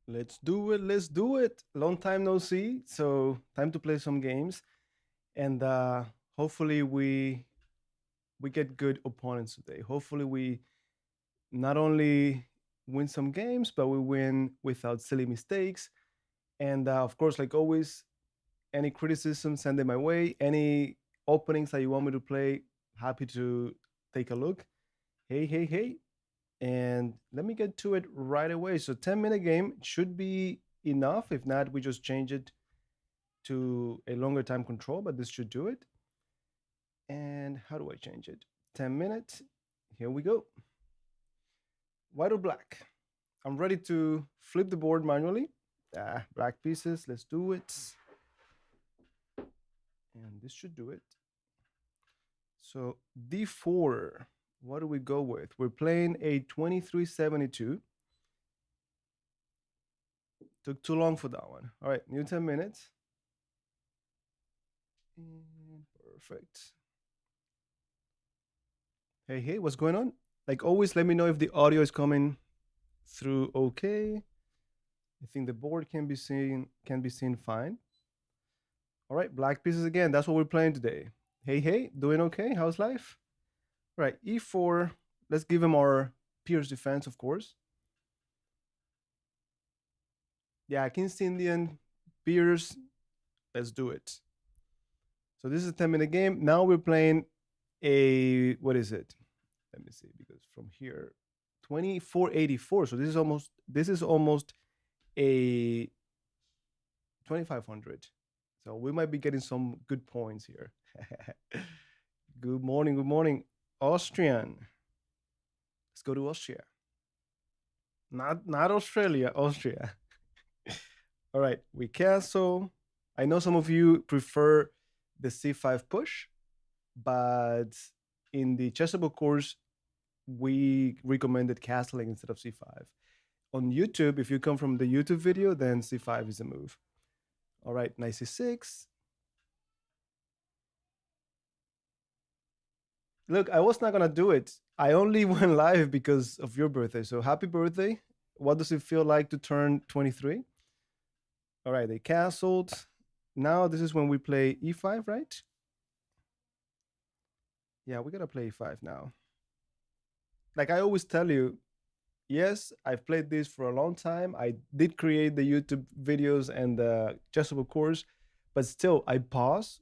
Let's do it. Let's do it. Long time no see. So time to play some games, and hopefully we get good opponents today. Hopefully we not only win some games, but we win without silly mistakes. And of course, like always, any criticism, send it my way. Any openings that you want me to play, happy to take a look. Hey, hey, hey. And let me get to it right away. So 10-minute game should be enough. If not, we just change it to a longer time control, but this should do it. And how do I change it? 10 minutes. Here we go. White or black? I'm ready to flip the board manually. Black pieces. Let's do it. And this should do it. So D4. What do we go with? We're playing a 2372. Took too long for that one. All right, new 10 minutes. Perfect. Hey, hey, what's going on? Like always, let me know if the audio is coming through okay. I think the board can be seen fine. All right, black pieces again. That's what we're playing today. Hey, hey, doing okay? How's life? All right, E4. Let's give him our Pierce defense, of course. Yeah, King's Indian, Pierce. Let's do it. So this is a 10-minute game. Now we're playing a, what is it? Let me see, because from here, 2484. So this is almost a 2500. So we might be getting some good points here. Good morning, good morning. Austrian. Let's go to Austria. Not Australia, Austria. All right, we castle. I know some of you prefer the c5 push, but in the Chessboard course, we recommended castling instead of c5. On YouTube, if you come from the YouTube video, then c5 is the move. All right, knight c6. Look, I was not gonna do it. I only went live because of your birthday. So happy birthday. What does it feel like to turn 23? All right, they castled. Now this is when we play e5, right? Yeah, we gotta play e5 now. Like I always tell you, yes, I've played this for a long time. I did create the YouTube videos and the Chessable course, but still I pause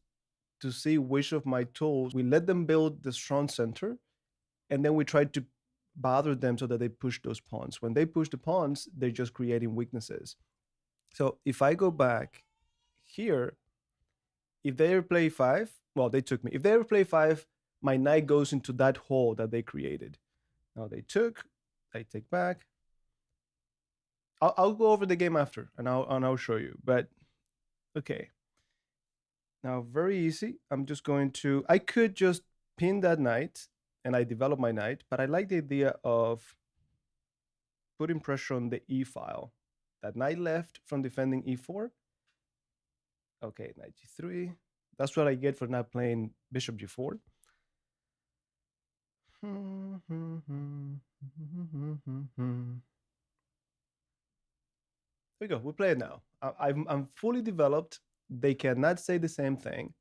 to see which of my tools we let them build the strong center, and then we try to bother them so that they push those pawns. When they push the pawns, they're just creating weaknesses. So if I go back here, if they ever play five, well, they took me. If they ever play five, my knight goes into that hole that they created. Now they took, I take back. I'll go over the game after, and I'll show you. But okay, now very easy. I'm just going to. I could just pin that knight, and I develop my knight. But I like the idea of putting pressure on the e file. That knight left from defending e4. Okay, knight g3. That's what I get for not playing bishop g4. There we go. We play it now. I'm fully developed. They cannot say the same thing.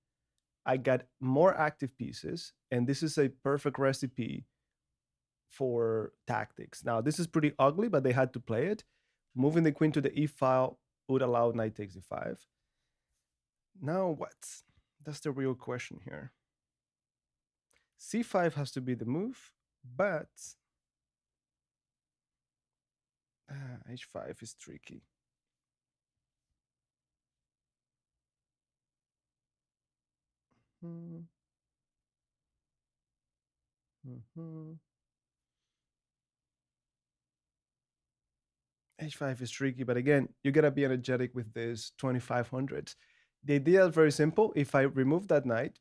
I got more active pieces, and this is a perfect recipe for tactics. Now, this is pretty ugly, but they had to play it. Moving the queen to the e file would allow knight takes e5. Now what? That's the real question here. c5 has to be the move, but h5 is tricky. H5 is tricky, but again, you gotta be energetic with this 2500. The idea is very simple. If I remove that knight,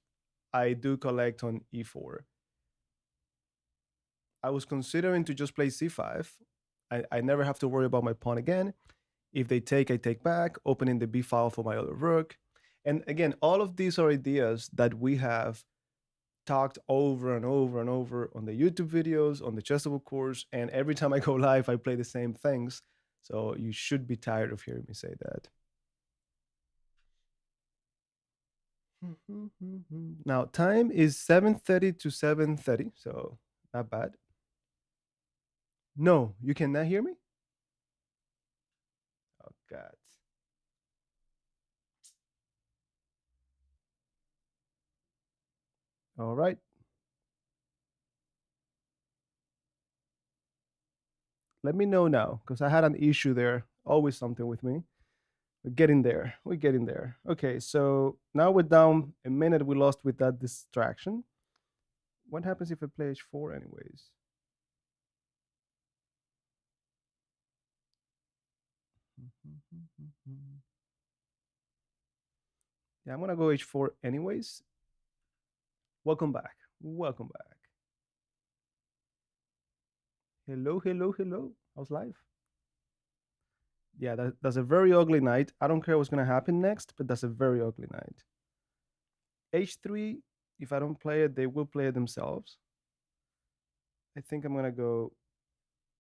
I do collect on e4. I was considering to just play c5. I never have to worry about my pawn again. If they take, I take back, opening the b file for my other rook. And again, all of these are ideas that we have talked over and over and over on the YouTube videos, on the Chessable course, and every time I go live, I play the same things. So you should be tired of hearing me say that. Now time is 7:30 to 7:30, so not bad. No, you cannot hear me? Oh god. All right. Let me know now because I had an issue there. Always something with me. We're getting there. We're getting there. Okay, so now we're down a minute we lost with that distraction. What happens if I play h4 anyways? Yeah, I'm gonna go h4 anyways. Welcome back. Welcome back. Hello, hello, hello. How's life? Yeah, that's a very ugly knight. I don't care what's gonna happen next, but that's a very ugly knight. h3, if I don't play it, they will play it themselves. I think I'm gonna go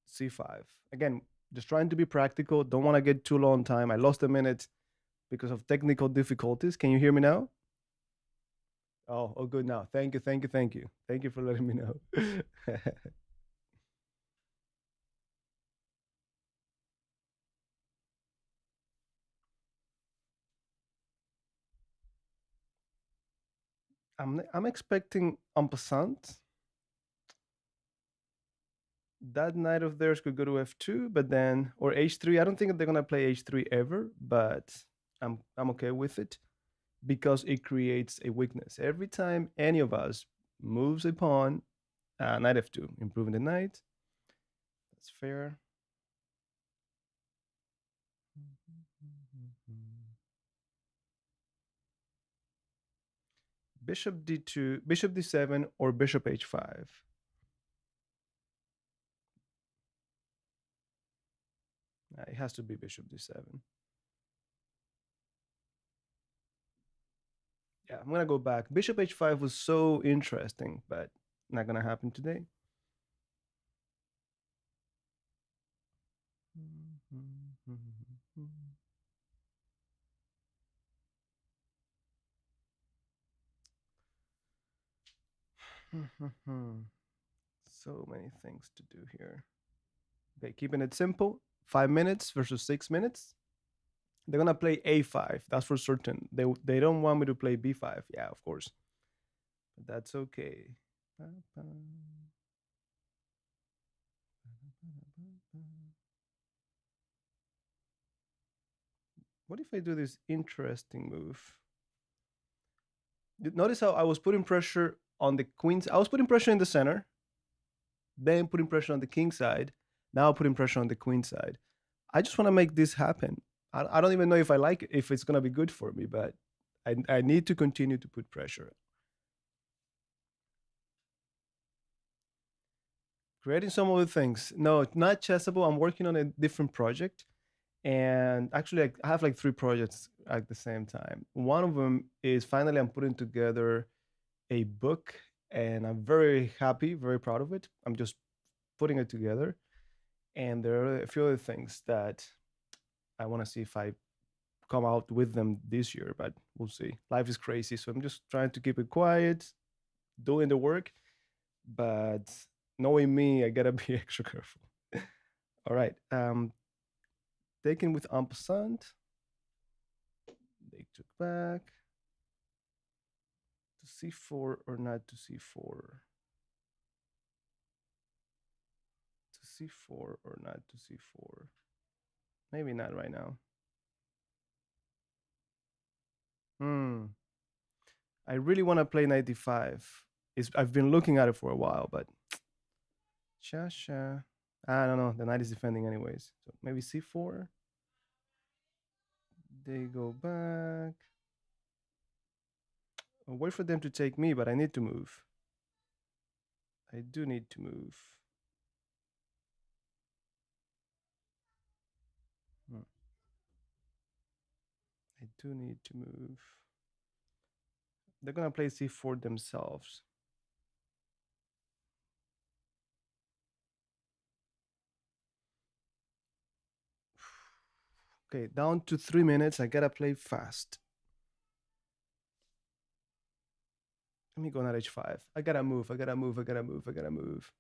c5. Again, just trying to be practical. Don't want to get too long time. I lost a minute because of technical difficulties. Can you hear me now? Oh, good now. Thank you, thank you, thank you. Thank you for letting me know. I'm expecting en passant. That knight of theirs could go to f2, but then or h3. I don't think they're gonna play h3 ever, but I'm okay with it because it creates a weakness. Every time any of us moves a pawn, knight f2, improving the knight. That's fair. Bishop d2, bishop d7, or bishop h5. It has to be bishop d7. Yeah, I'm gonna go back. Bishop h5 was so interesting, but not gonna happen today. So many things to do here. Okay, keeping it simple. 5 minutes versus 6 minutes. They're gonna play a5. That's for certain. They don't want me to play b5. Yeah, of course. But that's okay. What if I do this interesting move? Notice how I was putting pressure on the queen's. I was putting pressure in the center, then putting pressure on the king side. Now putting pressure on the queen side. I just want to make this happen. I don't even know if I like it, if it's gonna be good for me, but I need to continue to put pressure. Creating some other things. No, not Chessable. I'm working on a different project, and actually, I have like three projects at the same time. One of them is finally I'm putting together a book, and I'm very happy, very proud of it. I'm just putting it together, and there are a few other things that I want to see if I come out with them this year, but we'll see. Life is crazy, so I'm just trying to keep it quiet, doing the work, but knowing me, I gotta be extra careful. All right, taken with en passant. They took back to c4 or not to c4. To c4 or not to c4. Maybe not right now. Hmm. I really want to play 95. I've been looking at it for a while, but cha. I don't know. The knight is defending anyways. So maybe c4. They go back. I'll wait for them to take me, but I need to move. I do need to move. I do need to move. They're gonna play c4 themselves. Okay, down to 3 minutes. I gotta play fast. Let me go on h5. I gotta move. I gotta move. I gotta move. I gotta move.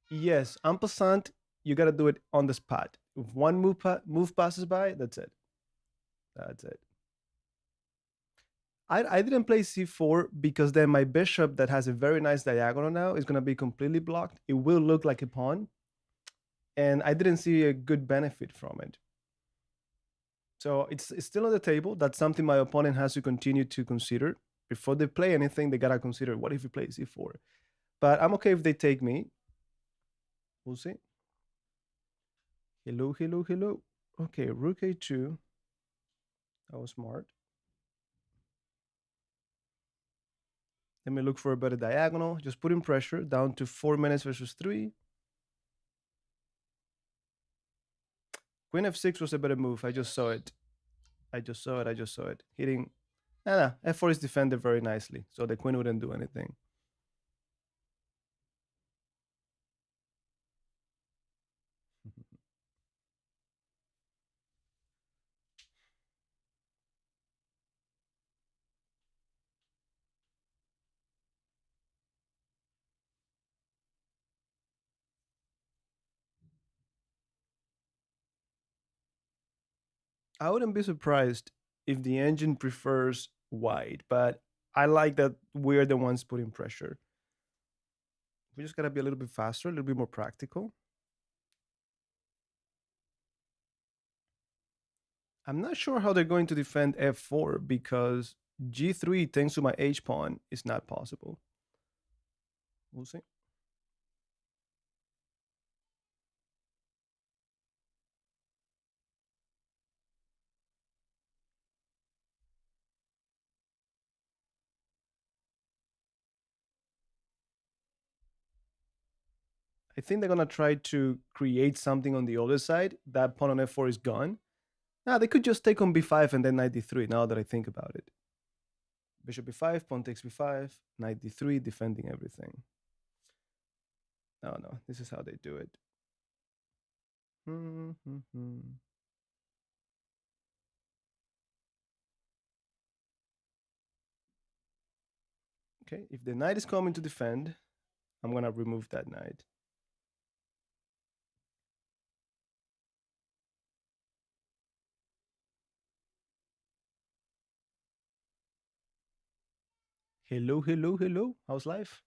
Yes, ampersand. You gotta do it on the spot. If one move passes by, that's it. That's it. I didn't play c4 because then my bishop that has a very nice diagonal now is gonna be completely blocked. It will look like a pawn, and I didn't see a good benefit from it. So it's still on the table. That's something my opponent has to continue to consider. Before they play anything, they gotta consider what if he plays e4. But I'm okay if they take me. We'll see. Hello, hello, hello. Okay, rook a2. That was smart. Let me look for a better diagonal. Just putting pressure down to 4 minutes versus 3. Queen f6 was a better move. I just saw it. I just saw it. I just saw it. Hitting. No, f4 is defended very nicely, so the queen wouldn't do anything. I wouldn't be surprised if the engine prefers white, but I like that we're the ones putting pressure. We just gotta be a little bit faster, a little bit more practical. I'm not sure how they're going to defend f4 because g3 thanks to my h pawn is not possible. We'll see. I think they're gonna try to create something on the other side. That pawn on f4 is gone. Now they could just take on b5 and then knight d3. Now that I think about it, bishop b5, pawn takes b5, knight d3, defending everything. No, this is how they do it. Okay, if the knight is coming to defend, I'm gonna remove that knight. Hello, hello, hello. How's life?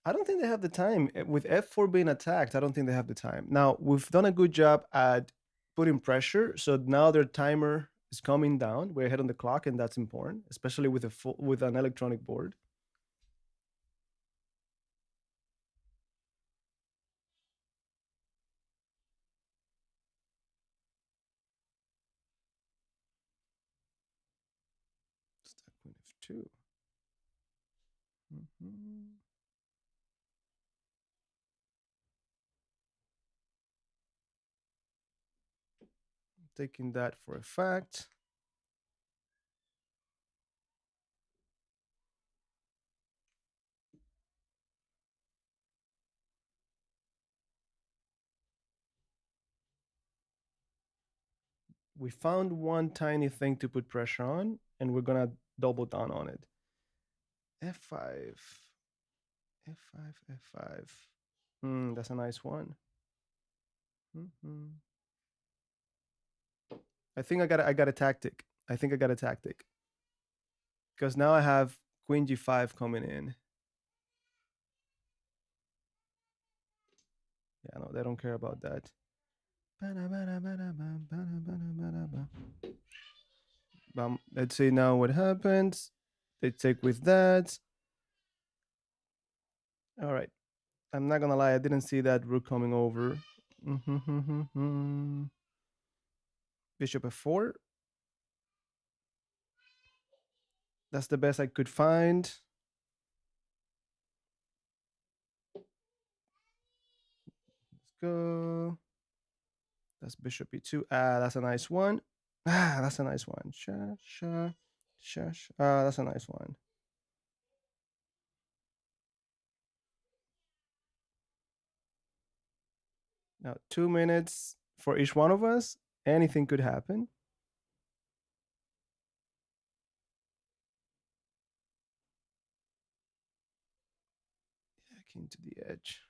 I don't think they have the time. With f4 being attacked, I don't think they have the time. Now, we've done a good job at putting pressure. So now their timer is coming down. We're ahead on the clock, and that's important, especially with with an electronic board. Stack queen f2. Taking that for a fact. We found one tiny thing to put pressure on, and we're gonna double down on it. f5, f5, f5. That's a nice one. I think I got a tactic. I think I got a tactic because now I have queen g5 coming in. Yeah, no, they don't care about that. Let's see now what happens. They take with that. All right. I'm not gonna lie, I didn't see that rook coming over. Bishop f4. That's the best I could find. Let's go. That's bishop e2. That's a nice one. That's a nice one. That's a nice one. Now, 2 minutes for each one of us. Anything could happen. Yeah, king to the edge.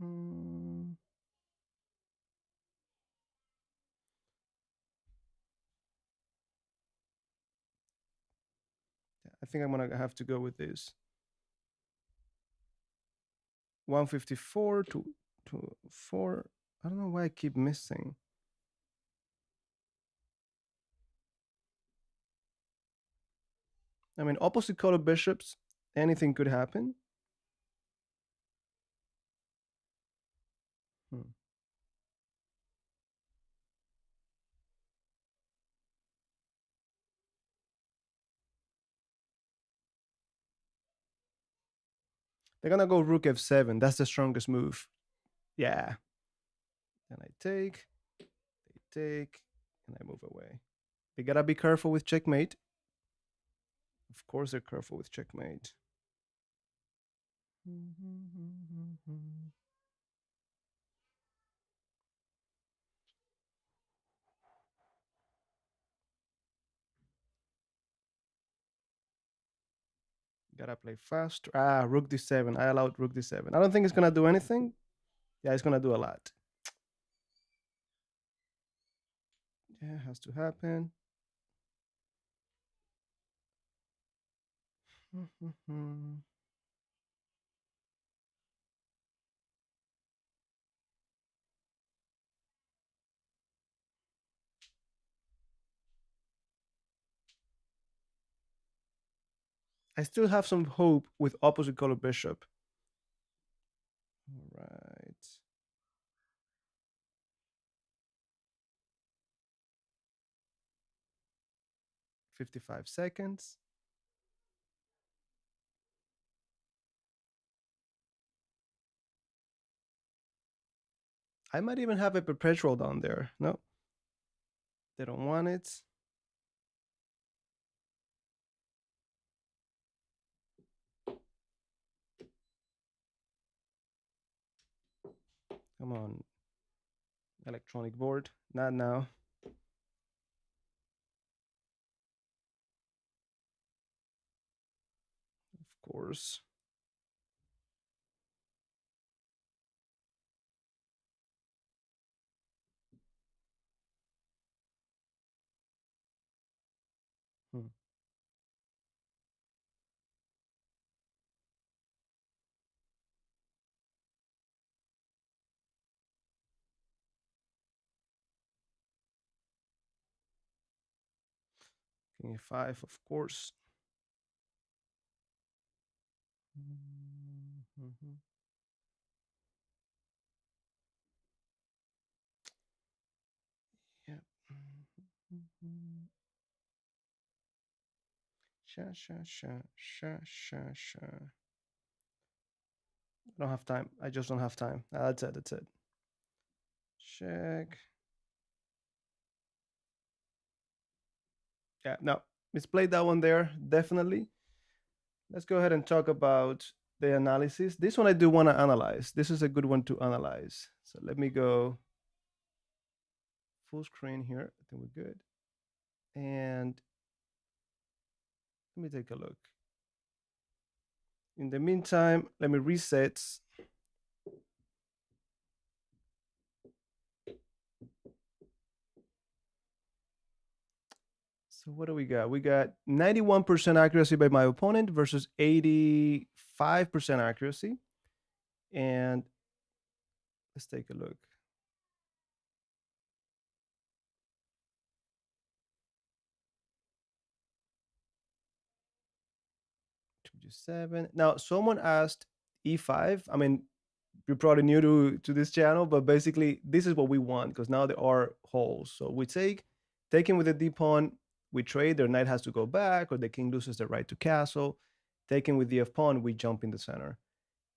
Hmm. I think I'm gonna have to go with this. 154 to 4. I don't know why I keep missing. I mean, opposite color bishops, anything could happen. Hmm. They're gonna go rook f7. That's the strongest move. Yeah. And I take, they take, and I move away. They gotta be careful with checkmate. Of course, they're careful with checkmate. Gotta play fast. Ah, rook d7. I allowed rook d7. I don't think it's gonna do anything. Yeah, it's gonna do a lot. Yeah, it has to happen. I still have some hope with opposite color bishop. All right. 55 seconds. I might even have a perpetual down there. No, they don't want it. Come on, electronic board. Not now. Of course. Hmm. King a5, of course. Mm-hmm. Yep. Mm-hmm. Sha, sha, sha, sha, sha, sha. I don't have time. I just don't have time. That's it. That's it. Check. Yeah, no. Misplayed that one there, definitely. Let's go ahead and talk about the analysis. This one I do want to analyze. This is a good one to analyze. So let me go full screen here. I think we're good. And let me take a look. In the meantime, let me reset. So what do we got? We got 91% accuracy by my opponent versus 85% accuracy. And let's take a look. 2g7. Now, someone asked e5. I mean, you're probably new to this channel, but basically, this is what we want because now there are holes. So we taking with the d pawn, we trade. Their knight has to go back, or the king loses the right to castle. Taking with the f pawn, we jump in the center.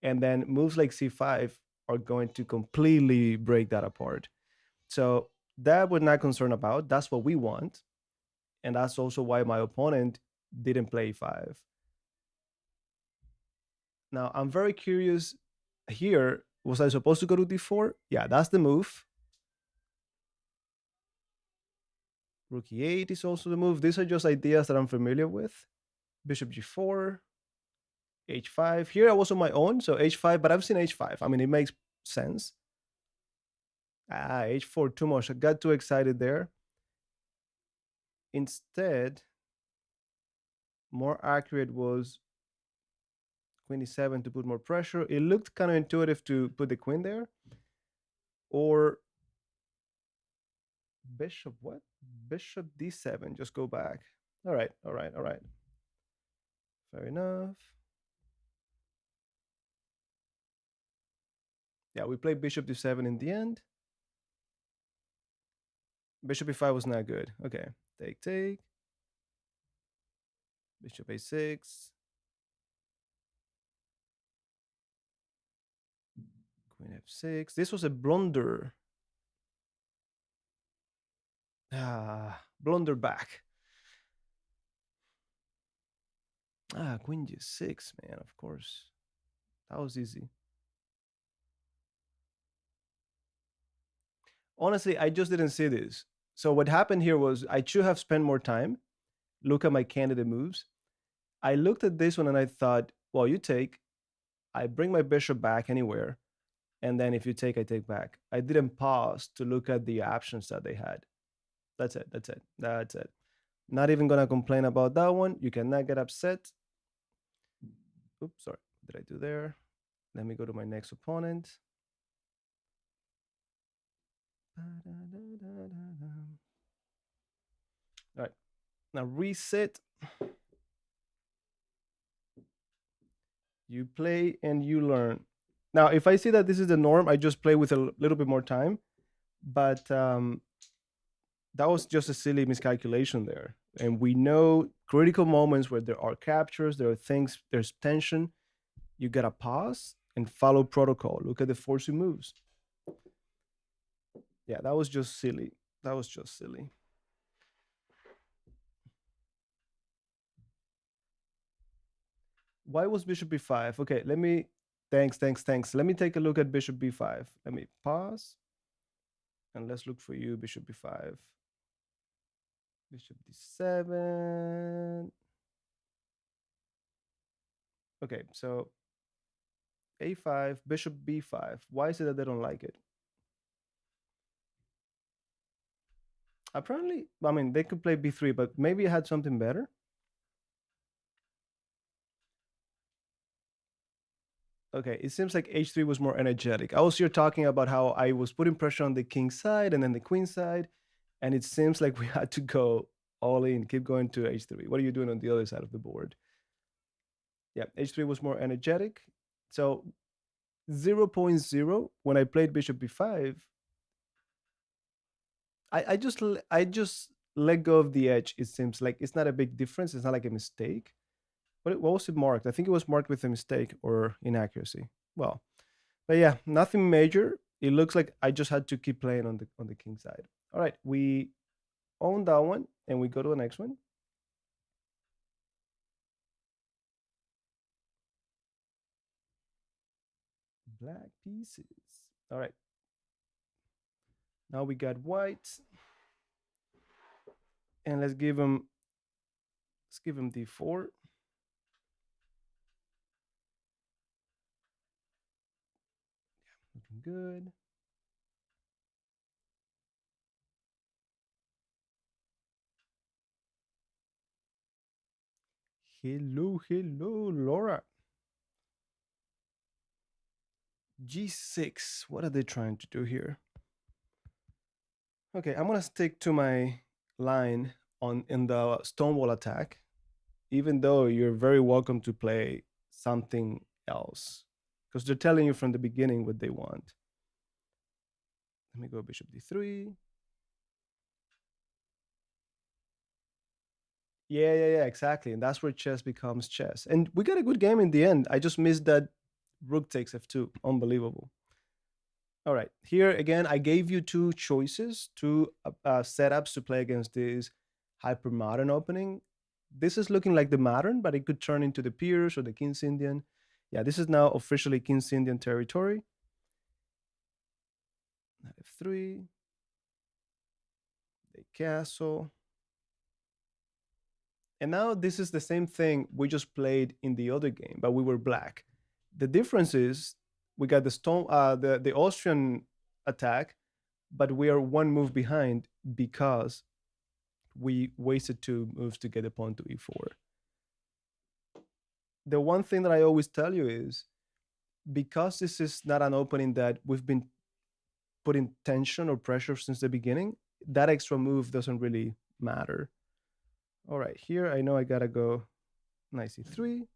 And then moves like c5 are going to completely break that apart. So that we're not concerned about. That's what we want. And that's also why my opponent didn't play e5. Now, I'm very curious here Was I supposed to go to d4? Yeah, that's the move. Rook e8 is also the move. These are just ideas that I'm familiar with. Bishop g4, h5. Here I was on my own, so h5, but I've seen h5. I mean, it makes sense. Ah, h4, too much. I got too excited there. Instead, more accurate was queen e7 to put more pressure. It looked kind of intuitive to put the queen there. Or bishop what? Bishop d7. Just go back. All right, all right, all right. Fair enough. Yeah, we played bishop d7 in the end. Bishop e5 was not good. Okay, take, take. Bishop a6. Queen f6. This was a blunder. Ah, blunder back. Ah, queen g6, man, of course. That was easy. Honestly, I just didn't see this. So what happened here was I should have spent more time, look at my candidate moves. I looked at this one and I thought, well, you take, I bring my bishop back anywhere, and then if you take, I take back. I didn't pause to look at the options that they had. That's it. That's it. That's it. Not even gonna complain about that one. You cannot get upset. Oops, sorry. What did I do there? Let me go to my next opponent. All right. Now reset. You play and you learn. Now, if I see that this is the norm, I just play with a little bit more time. But that was just a silly miscalculation there. And we know critical moments where there are captures, there are things, there's tension. You gotta pause and follow protocol. Look at the forcing moves. Yeah, that was just silly. That was just silly. Why was bishop b5? Okay, let me. Thanks, thanks, thanks. Let me take a look at bishop b5. Let me pause. And let's look for you, bishop b5. Bishop d7. Okay, so a5, bishop b5. Why is it that they don't like it? Apparently, I mean, they could play b3, but maybe it had something better. Okay, it seems like h3 was more energetic. I was here talking about how I was putting pressure on the king side and then the queen side, and it seems like we had to go all in, keep going to h3. What are you doing on the other side of the board? Yeah, h3 was more energetic. So 0.0 when I played bishop b5, I just let go of the edge. It seems like it's not a big difference. It's not like a mistake. What was it marked? I think it was marked with a mistake or inaccuracy. Well, but yeah, nothing major. It looks like I just had to keep playing on the king side. All right, we own that one, and we go to the next one. Black pieces. All right. Now we got white, and let's give him d4. Looking good. Hello, hello, Laura. G6. What are they trying to do here? Okay, I'm gonna stick to my line in the Stonewall attack, even though you're very welcome to play something else, because they're telling you from the beginning what they want. Let me go bishop d3. Yeah, yeah, yeah, exactly. And that's where chess becomes chess. And we got a good game in the end. I just missed that rook takes f2. Unbelievable. All right. Here again, I gave you two choices, two setups to play against this hyper modern opening. This is looking like the modern, but it could turn into the Pirc or the King's Indian. Yeah, this is now officially King's Indian territory. Knight f3. They castle. And now this is the same thing we just played in the other game, but we were black. The difference is we got the Austrian attack, but we are one move behind because we wasted two moves to get a pawn to e4. The one thing that I always tell you is because this is not an opening that we've been putting tension or pressure since the beginning, that extra move doesn't really matter. All right, here I know I gotta go knight e3.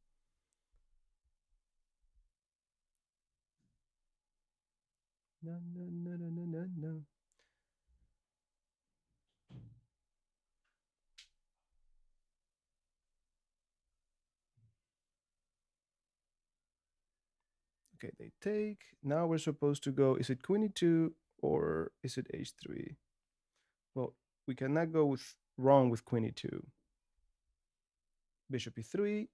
No, no, no, no, no, no, no. Okay, they take. Now we're supposed to go. Is it queen e2 or is it h3? Well, we cannot go with wrong with queen e2. Bishop e3.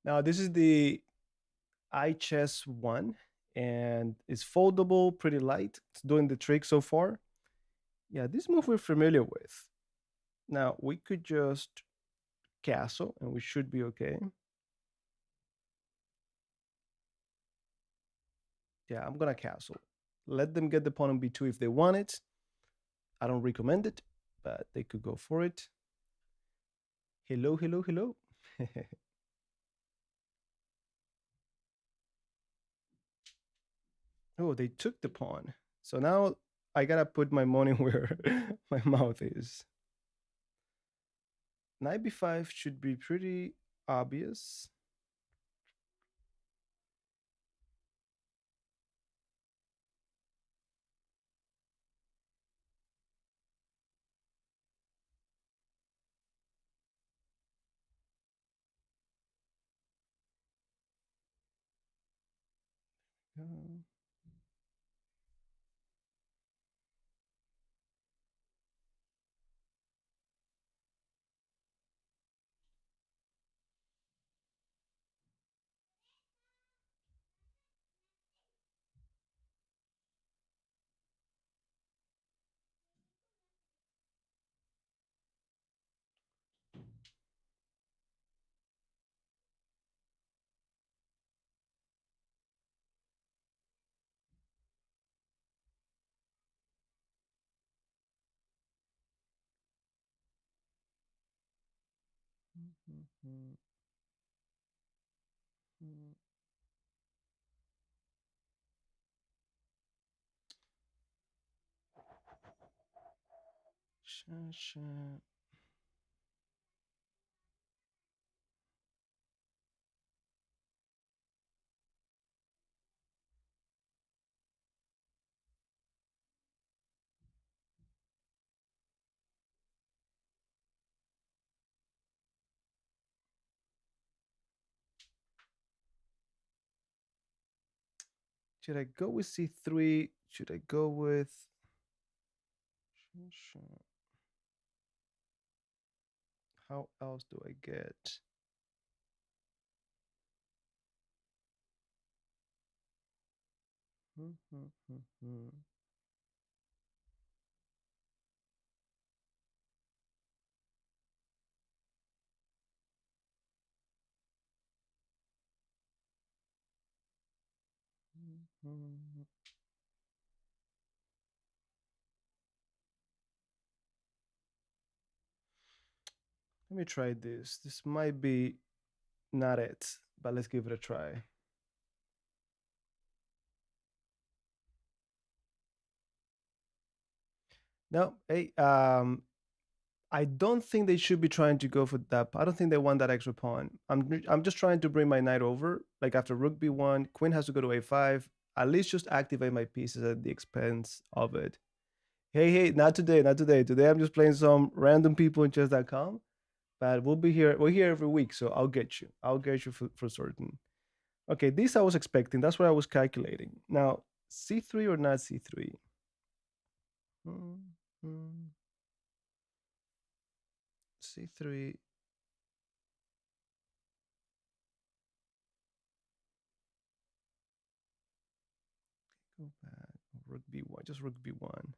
Now this is the iChessOne, and it's foldable, pretty light. It's doing the trick so far. Yeah, this move we're familiar with. Now we could just castle, and we should be okay. Yeah, I'm gonna castle. Let them get the pawn on b2 if they want it. I don't recommend it, but they could go for it. Hello, hello, hello. Oh, they took the pawn. So now I gotta put my money where my mouth is. Knight b5 should be pretty obvious. Should I go with c3? Should I go with how else do I get? Let me try this. This might be not it, but let's give it a try. No, hey, I don't think they should be trying to go for that. I don't think they want that extra pawn. I'm just trying to bring my knight over. Like after rook b1, queen has to go to a5. at least just activate my pieces at the expense of it. Hey, not today, not today. Today I'm just playing some random people in chess.com. But we'll be here. We're here every week, so I'll get you. I'll get you for certain. Okay, this I was expecting. That's what I was calculating. Now, c3 or not c3? C3. Go back. Rook b1. Just rook b1.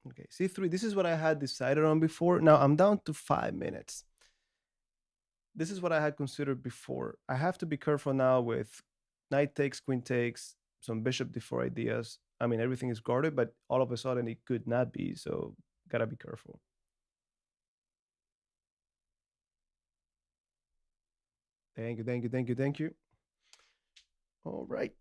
Okay, c3. This is what I had decided on before. Now I'm down to 5 minutes. This is what I had considered before. I have to be careful now with knight takes, queen takes, some bishop d4 ideas. I mean, everything is guarded, but all of a sudden it could not be. So gotta be careful. Thank you, thank you, thank you, thank you. All right.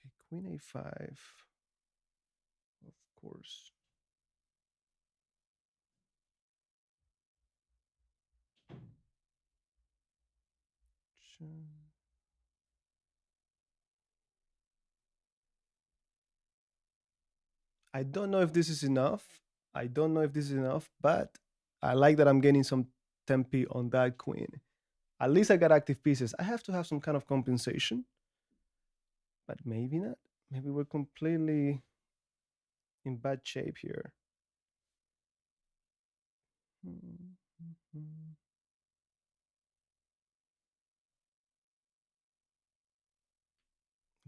Okay, queen a5. Of course. I don't know if this is enough. I don't know if this is enough, but I like that I'm getting some tempi on that queen. At least I got active pieces. I have to have some kind of compensation, but maybe not. Maybe we're completely in bad shape here. Let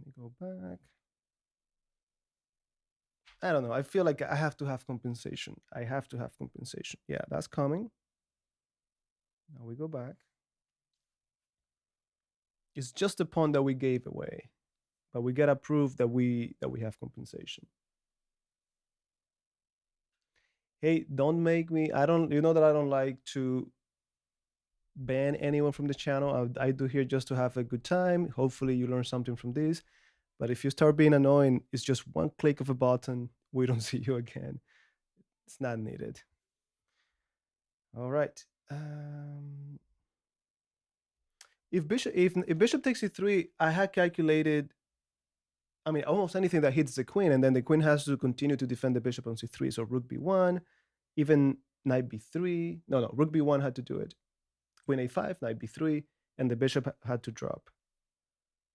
me go back. I don't know. I feel like I have to have compensation. I have to have compensation. Yeah, that's coming. Now we go back. It's just a pawn that we gave away, but we gotta prove that we have compensation. Hey, don't make me. I don't. You know that I don't like to ban anyone from the channel. I do here just to have a good time. Hopefully, you learn something from this. But if you start being annoying, it's just one click of a button. We don't see you again. It's not needed. All right. If bishop takes e3, I had calculated. I mean, almost anything that hits the queen, and then the queen has to continue to defend the bishop on c3. So rook b1, even knight b3. No, rook b1 had to do it. Queen a5, knight b3, and the bishop had to drop.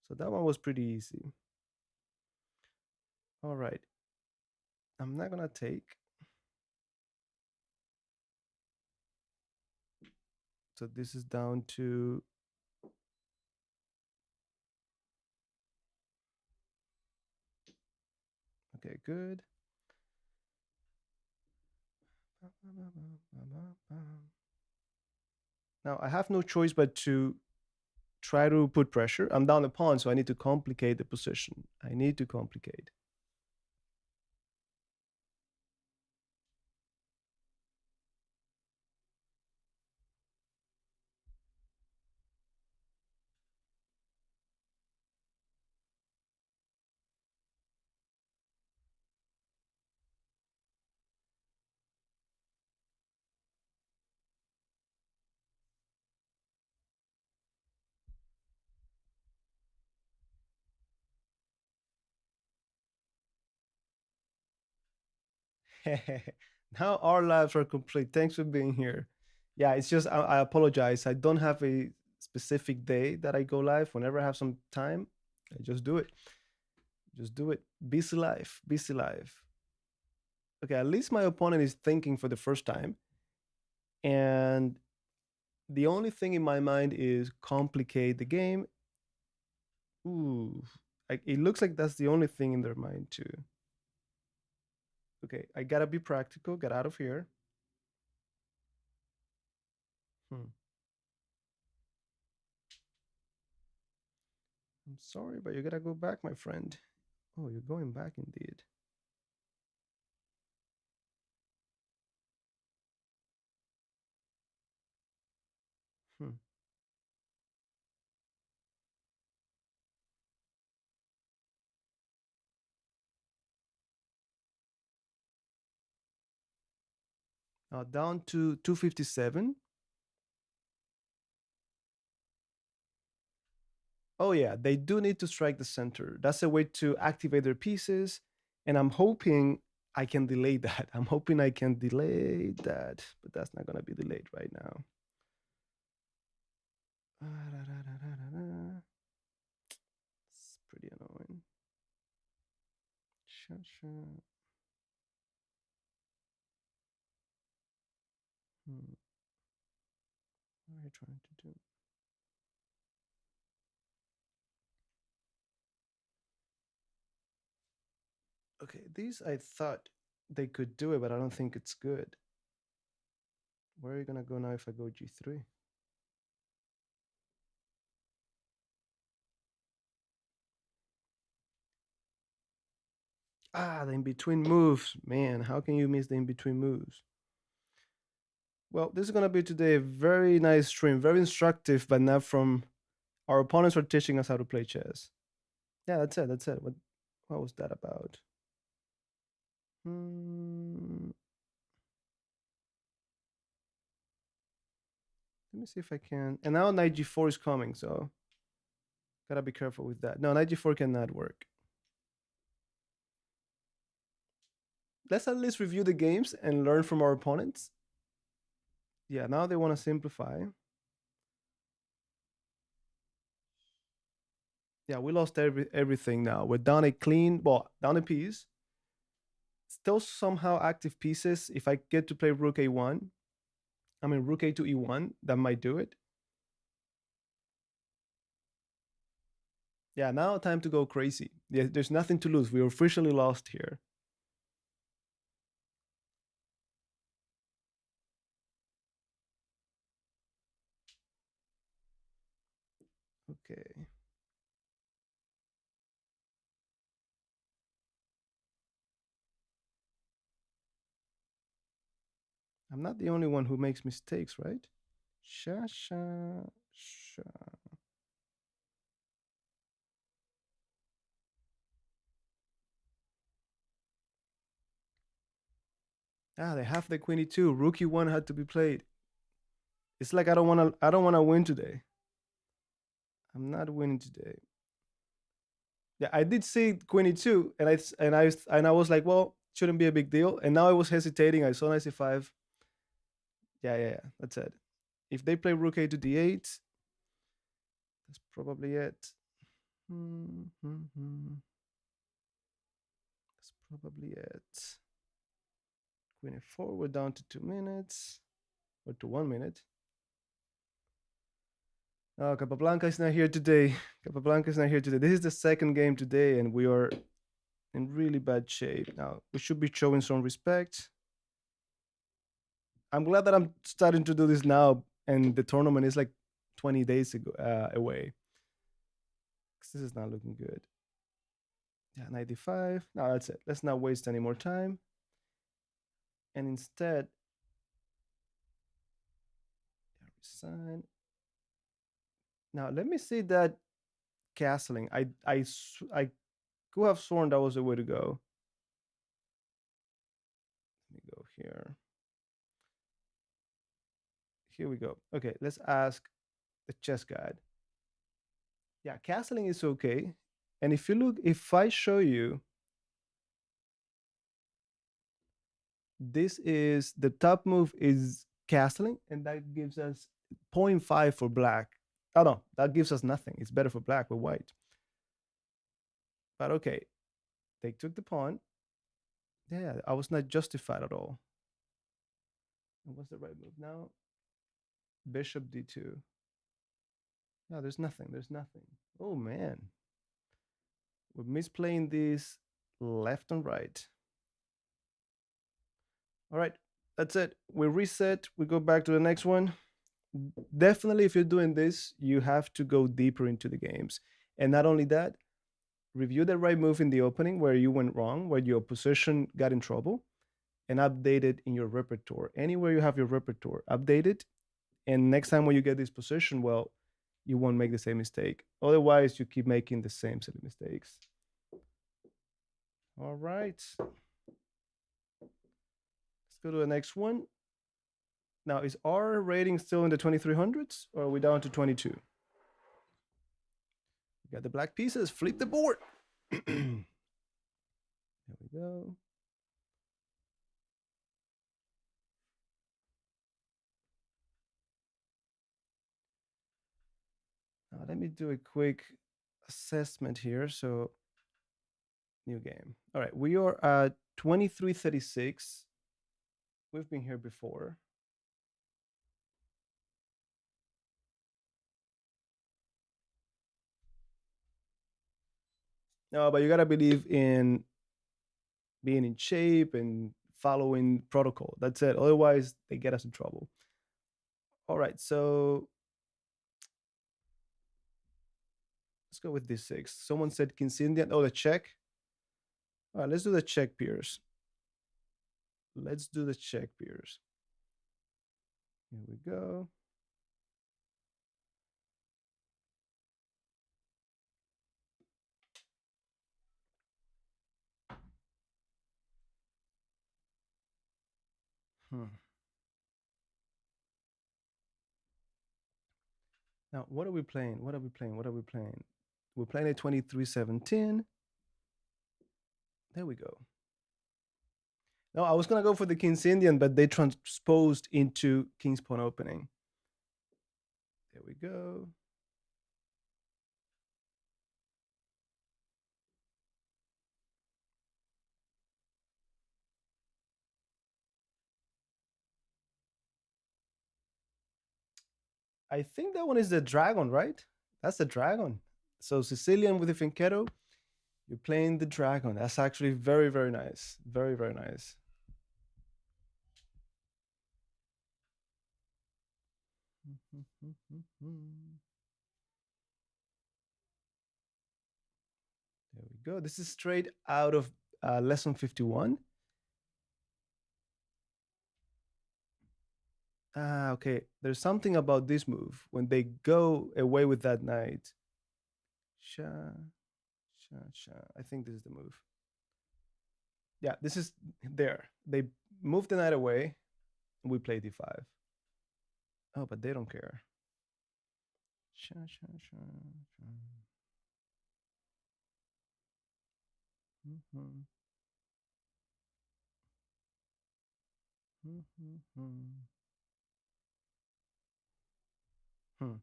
So that one was pretty easy. All right. I'm not gonna take. So this is down to. Okay, good. Now I have no choice but to try to put pressure. I'm down a pawn, so I need to complicate the position. I need to complicate. Now our lives are complete. Thanks for being here. Yeah, it's just I apologize. I don't have a specific day that I go live. Whenever I have some time, I just do it. Just do it. Busy life. Busy life. Okay, at least my opponent is thinking for the first time. And the only thing in my mind is complicate the game. Ooh, it looks like that's the only thing in their mind too. Okay, I gotta be practical. Get out of here. Hmm. I'm sorry, but you gotta go back, my friend. Oh, you're going back indeed. Hmm. Now down to 257. Oh yeah, they do need to strike the center. That's a way to activate their pieces, and I'm hoping I can delay that. I'm hoping I can delay that, but that's not gonna be delayed right now. It's pretty annoying. Sure, sure. Hmm. What are you trying to do? Okay, these I thought they could do it, but I don't think it's good. Where are you gonna go now if I go G3? Ah, the in-between moves. Man, how can you miss the in-between moves? Well, this is gonna be today a very nice stream, very instructive, but not from our opponents are teaching us how to play chess. Yeah, that's it. That's it. What was that about? Hmm, let me see if I can. And now knight G4 is coming, so gotta be careful with that. No, knight G4 cannot work. Let's at least review the games and learn from our opponents. Yeah, now they want to simplify. Yeah, we lost everything now. We're down a clean, well, down a piece. Still somehow active pieces. If I get to play rook a1, I mean rook a to e1, that might do it. Yeah, now time to go crazy. Yeah, there's nothing to lose. We're officially lost here. Okay. I'm not the only one who makes mistakes, right? Sha sha sha. Ah, they have the queen e2. Rook e1 had to be played. It's like I don't wanna win today. I'm not winning today. Yeah, I did see queen e2, and I was like, well, shouldn't be a big deal. And now I was hesitating. I saw knight c5. Yeah, yeah, yeah. That's it. If they play rook a to d8, that's probably it. That's probably it. Queen a4. We're down to 2 minutes, or to 1 minute. Oh, Capablanca is not here today. Capablanca is not here today. This is the second game today, and we are in really bad shape. Now, we should be showing some respect. I'm glad that I'm starting to do this now, and the tournament is like 20 days ago away. This is not looking good. Yeah, 95. No, that's it. Let's not waste any more time. And instead, resign. Now, let me see that castling. I could have sworn that was the way to go. Let me go here. Here we go. Okay, let's ask the chess guide. Yeah, castling is okay. And if you look, if I show you, this is the top move is castling, and that gives us 0.5 for black. Oh no, that gives us nothing. It's better for black or white. But okay, they took the pawn. Yeah, I was not justified at all. And what's the right move now? Bishop d2. No, there's nothing. There's nothing. Oh man, we're misplaying this left and right. All right, that's it. We reset. We go back to the next one. Definitely, if you're doing this, you have to go deeper into the games. And not only that, review the right move in the opening where you went wrong, where your position got in trouble, and update it in your repertoire. Anywhere you have your repertoire, update it. And next time when you get this position, well, you won't make the same mistake. Otherwise, you keep making the same silly mistakes. All right. Let's go to the next one. Now, is our rating still in the 2300s or are we down to 22? We got the black pieces. Flip the board. There we go. Now, let me do a quick assessment here. So, new game. All right, we are at 2336. We've been here before. No, but you gotta believe in being in shape and following protocol. That's it. Otherwise, they get us in trouble. All right, so let's go with this six. Someone said King's Indian. Oh, the Czech. All right, let's do the Czech Pirc. Let's do the Czech Pirc. Here we go. Now, what are we playing? What are we playing? What are we playing? We're playing a 2317. There we go. No, I was gonna go for the King's Indian, but they transposed into King's Pawn opening. There we go. I think that one is the dragon, right? That's the dragon. So Sicilian with the Finchetto, you're playing the dragon. That's actually very, very nice. Very, very nice. There we go. This is straight out of lesson 51. Ah, okay. There's something about this move when they go away with that knight. Sha, sha, sha. I think this is the move. Yeah, this is there. They move the knight away. And we play d5. Oh, but they don't care. Sha, sha, sha, sha. Mm-hmm. Mm-hmm. Hmm.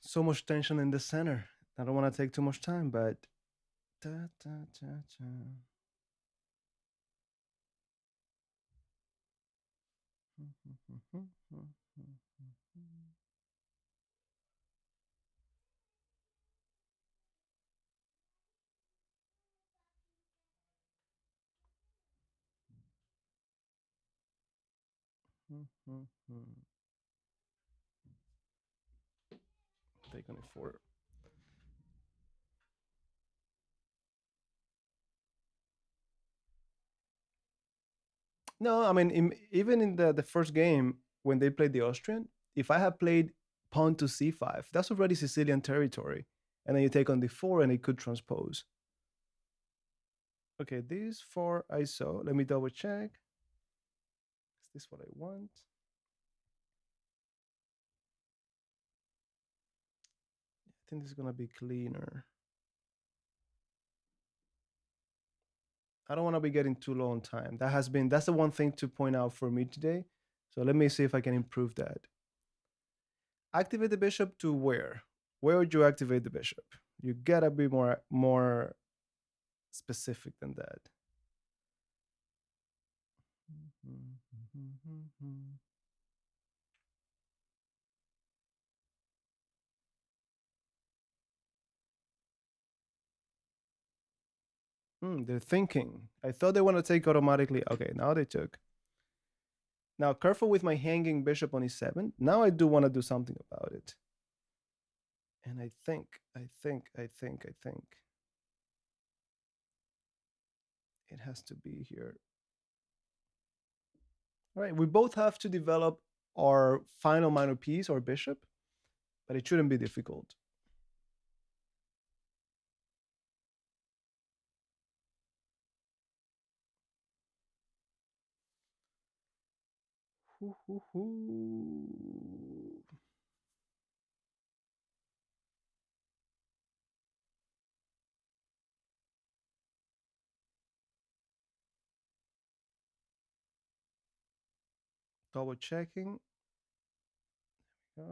So much tension in the center. I don't want to take too much time, but da, da, da, da. Take on a 4. No, I mean, even in the first game when they played the Austrian, if I had played pawn to c5, that's already Sicilian territory, and then you take on d4, and it could transpose. Okay, these 4 I saw. Let me double check. Is this what I want? I think this is gonna be cleaner. I don't want to be getting too low on time. That's the one thing to point out for me today. So let me see if I can improve that. Activate the bishop to where? Where would you activate the bishop? You gotta be more specific than that. They're thinking. I thought they want to take automatically. Okay, now they took. Now, careful with my hanging bishop on e7. Now I do want to do something about it. And I think it has to be here. All right, we both have to develop our final minor piece, our bishop, but it shouldn't be difficult. Hoo, hoo, hoo. Double checking. Uh,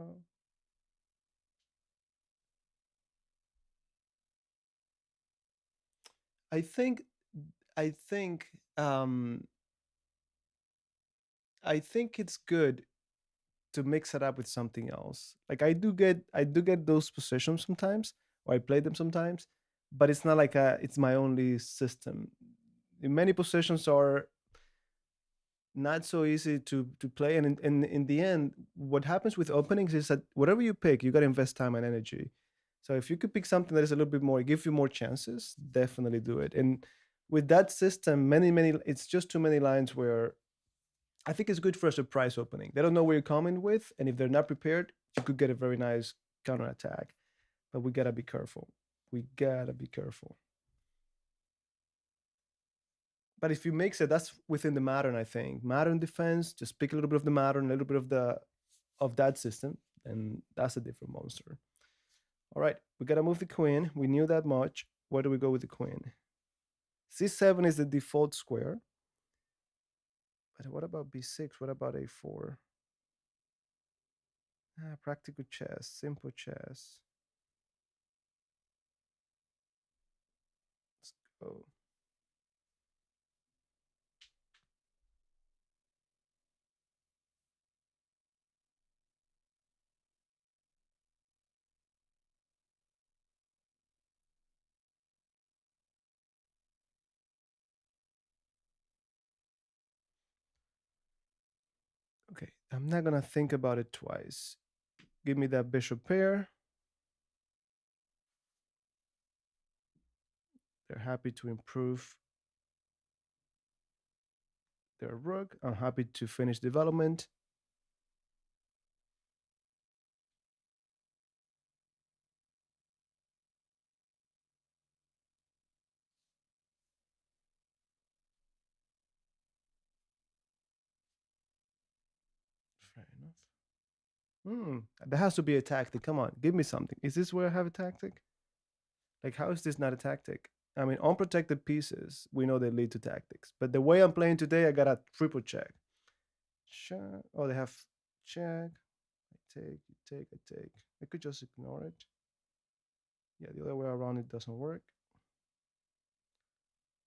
I think, I think, um, I think it's good to mix it up with something else. Like I do get those positions sometimes, or I play them sometimes, but it's not like it's my only system. Many positions are not so easy to play, and in the end, what happens with openings is that whatever you pick, you got to invest time and energy. So if you could pick something that is a little bit more, give you more chances, definitely do it. And with that system, many it's just too many lines where I think it's good for a surprise opening. They don't know where you're coming with, and if they're not prepared, you could get a very nice counter attack. But we gotta be careful. We gotta be careful. But if you mix it, that's within the modern. I think modern defense. Just pick a little bit of the modern, a little bit of the of that system, and that's a different monster. All right, we gotta move the queen. We knew that much. Where do we go with the queen? C7 is the default square. But what about B6? What about A4? Practical chess, simple chess. Let's go. Okay, I'm not gonna think about it twice. Give me that bishop pair. They're happy to improve their rook. I'm happy to finish development. Fair enough. There has to be a tactic. Come on, give me something. Is this where I have a tactic? Like, how is this not a tactic? I mean, unprotected pieces, we know they lead to tactics. But the way I'm playing today, I got a triple check. Check. Oh, they have check. I take, you take, I take. I could just ignore it. Yeah, the other way around, it doesn't work.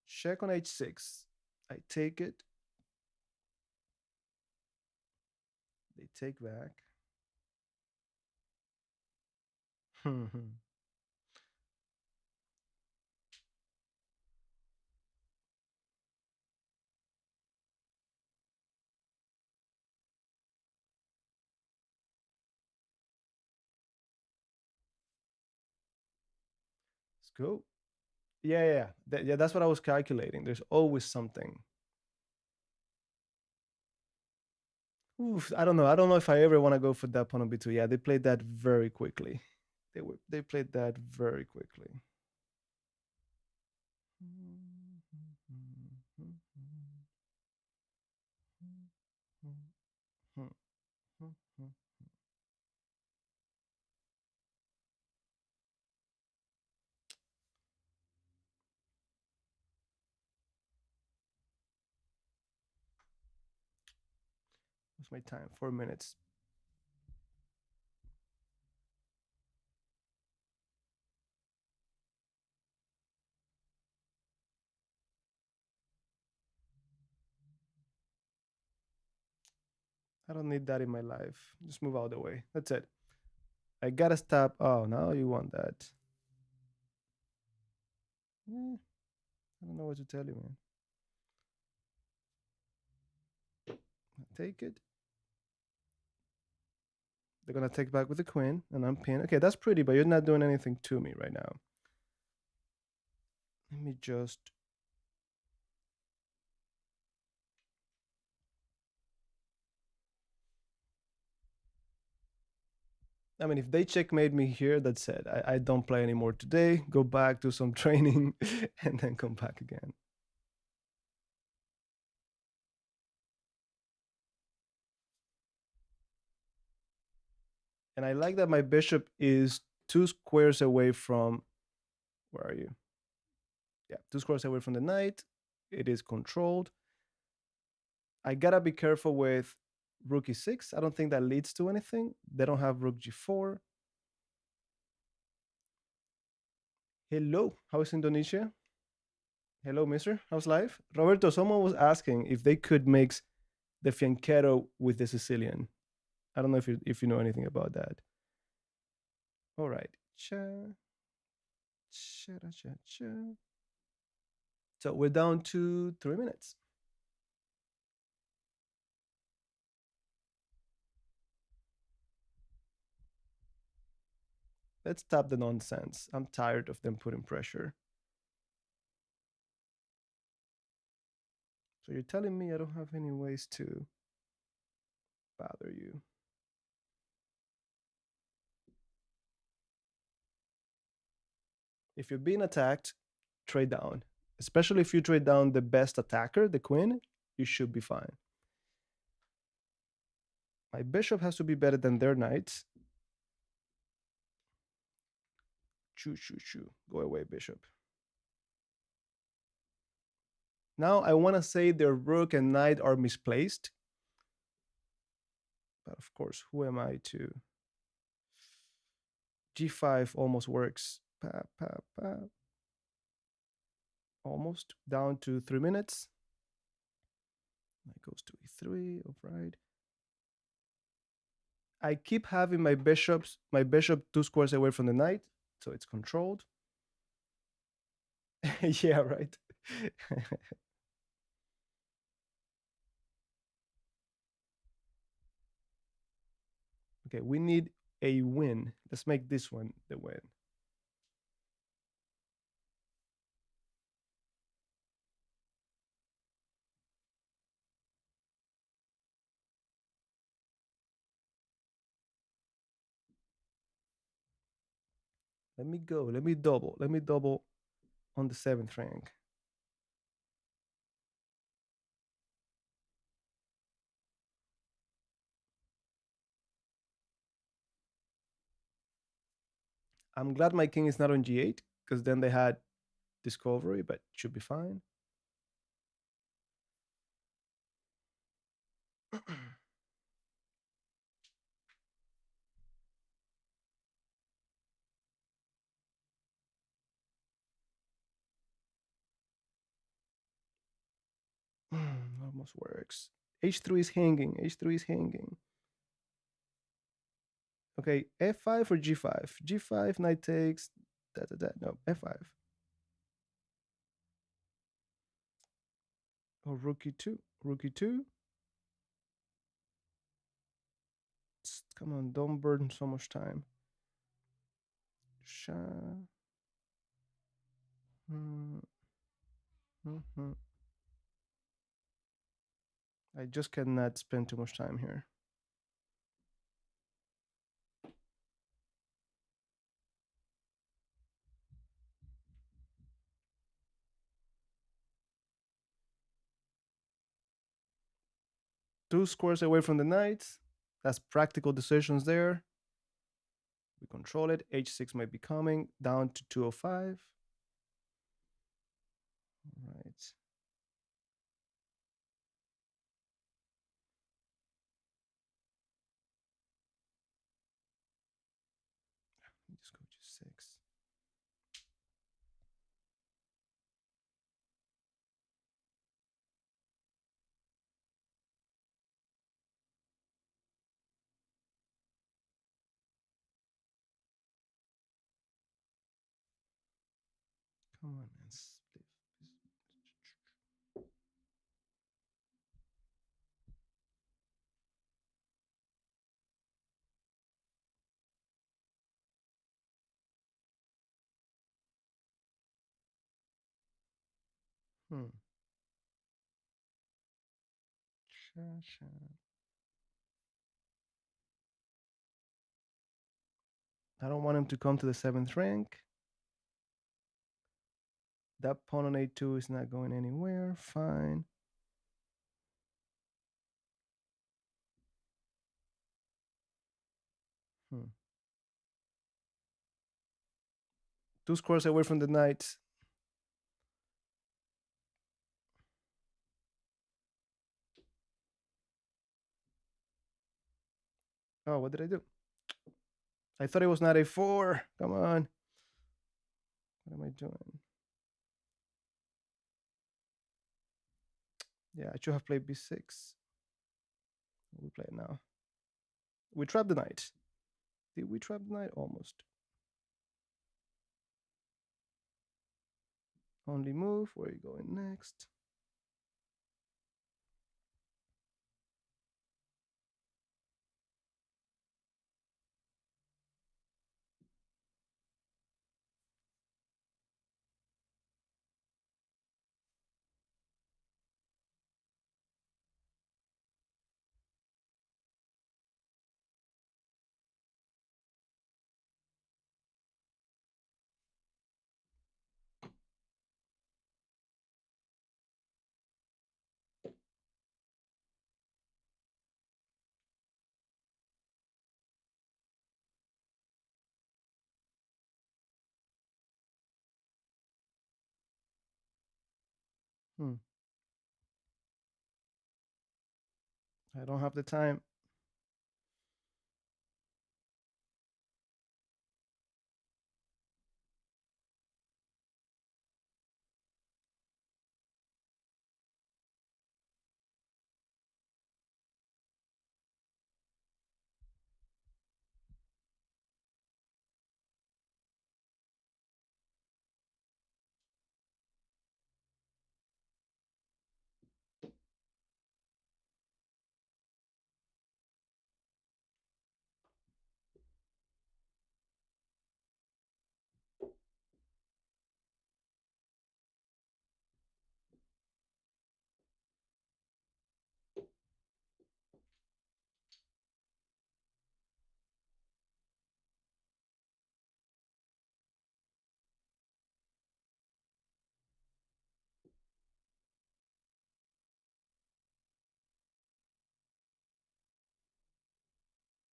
Check on h6. I take it. They take back. Let's go. Yeah. Yeah, that's what I was calculating. There's always something. Oof, I don't know. I don't know if I ever want to go for that pawn on b2. Yeah, they played that very quickly. They played that very quickly. What's my time? 4 minutes. I don't need that in my life. Just move out of the way. That's it. I gotta stop. Oh, now you want that. I don't know what to tell you, man. Take it. They're gonna take back with the queen, and I'm pinned. Okay, that's pretty, but you're not doing anything to me right now. Let me just. I mean, if they checkmate me here, that's it. I don't play anymore today. Go back, do some training, and then come back again. And I like that my bishop is 2 squares away from. Where are you? Yeah, 2 squares away from the knight. It is controlled. I gotta be careful with rook e6. I don't think that leads to anything. They don't have rook g4. Hello, how is Indonesia? Hello, mister. How's life? Roberto, someone was asking if they could mix the fianchetto with the Sicilian. I don't know if you know anything about that. All right. Cha, cha, cha, cha. So we're down to 3 minutes. Let's stop the nonsense. I'm tired of them putting pressure. So you're telling me I don't have any ways to bother you. If you're being attacked, trade down. Especially if you trade down the best attacker, the queen, you should be fine. My bishop has to be better than their knight. Choo, choo, choo. Go away, bishop. Now I want to say their rook and knight are misplaced. But of course, who am I to? G5 almost works. Pa, pa, pa. Almost down to 3 minutes. That goes to e3. All right. I keep having my bishop 2 squares away from the knight, so it's controlled. Yeah, right. Okay, we need a win. Let's make this one the win. Let me go. Let me double. Let me double on the 7th rank. I'm glad my king is not on g8 because then they had discovery, but should be fine. Almost works. H3 is hanging. H3 is hanging. Okay, f5 or g5? G5, knight takes. No, f5. Oh, rook e2. Rook e2. Come on, don't burn so much time. Sha. Mm-hmm. I just cannot spend too much time here. Two squares away from the knight. That's practical decisions there. We control it. H6 might be coming down to 205. All right. Just go to 6. Come on, man. Split. Hmm. Sure, sure. I don't want him to come to the seventh rank. That pawn on a2 is not going anywhere. Fine. Hmm. Two squares away from the knight. Oh, what did I do? I thought it was not a4. Come on. What am I doing? Yeah, I should have played b6. We play it now. We trapped the knight. Did we trap the knight? Almost. Only move. Where are you going next? Hmm. I don't have the time.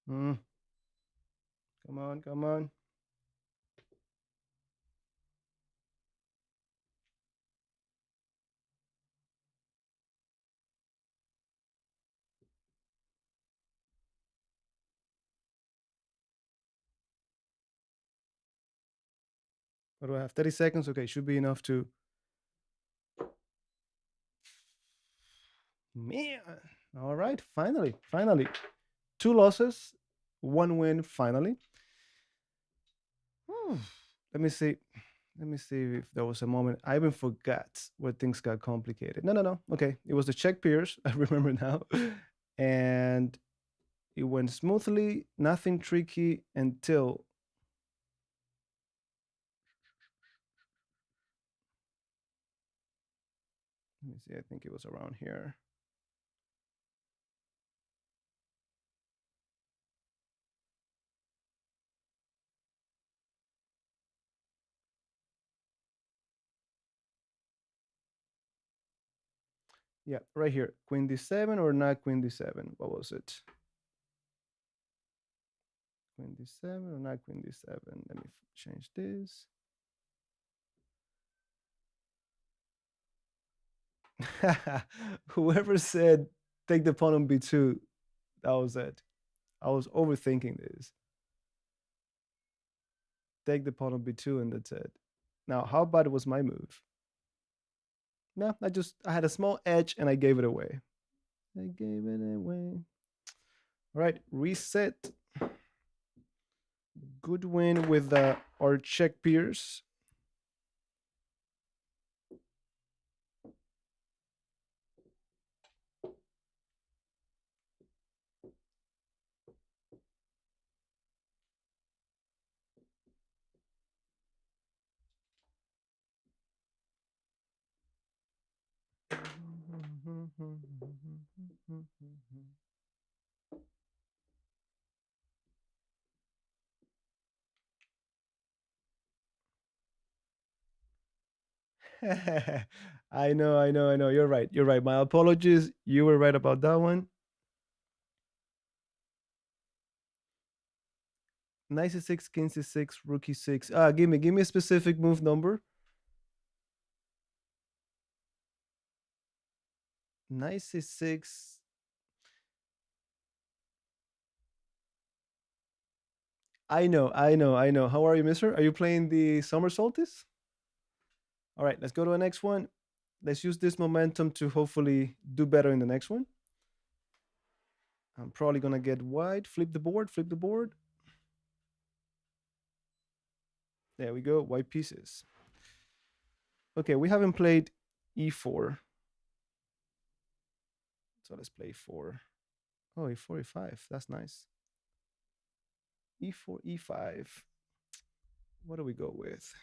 Hmm. Come on, come on. What do I have? 30 seconds? Okay, should be enough to. Man. All right, finally, finally. Two losses, one win, finally. Hmm. Let me see. Let me see if there was a moment. I even forgot where things got complicated. No, no, no. Okay. It was the Czech Pirc. I remember now. And it went smoothly, nothing tricky until. Let me see. I think it was around here. Yeah, right here. Queen d7 or not queen d7? What was it? Queen d7 or not queen d7? Let me change this. Whoever said take the pawn on b2, that was it. I was overthinking this. Take the pawn on b2 and that's it. Now, how bad was my move? No, I had a small edge and I gave it away. I gave it away. All right, reset. Good win with our Czech peers. I know. You're right. You're right. My apologies. You were right about that one. Knight c6, king c6, rook e6. Give me a specific move number. Knight c6. I know. How are you, mister? Are you playing the summer solstice? All right, let's go to the next one. Let's use this momentum to hopefully do better in the next one. I'm probably gonna get white. Flip the board. Flip the board. There we go. White pieces. Okay, we haven't played e4. So let's play 4. Oh, e4, e5. That's nice. E4, e5. What do we go with?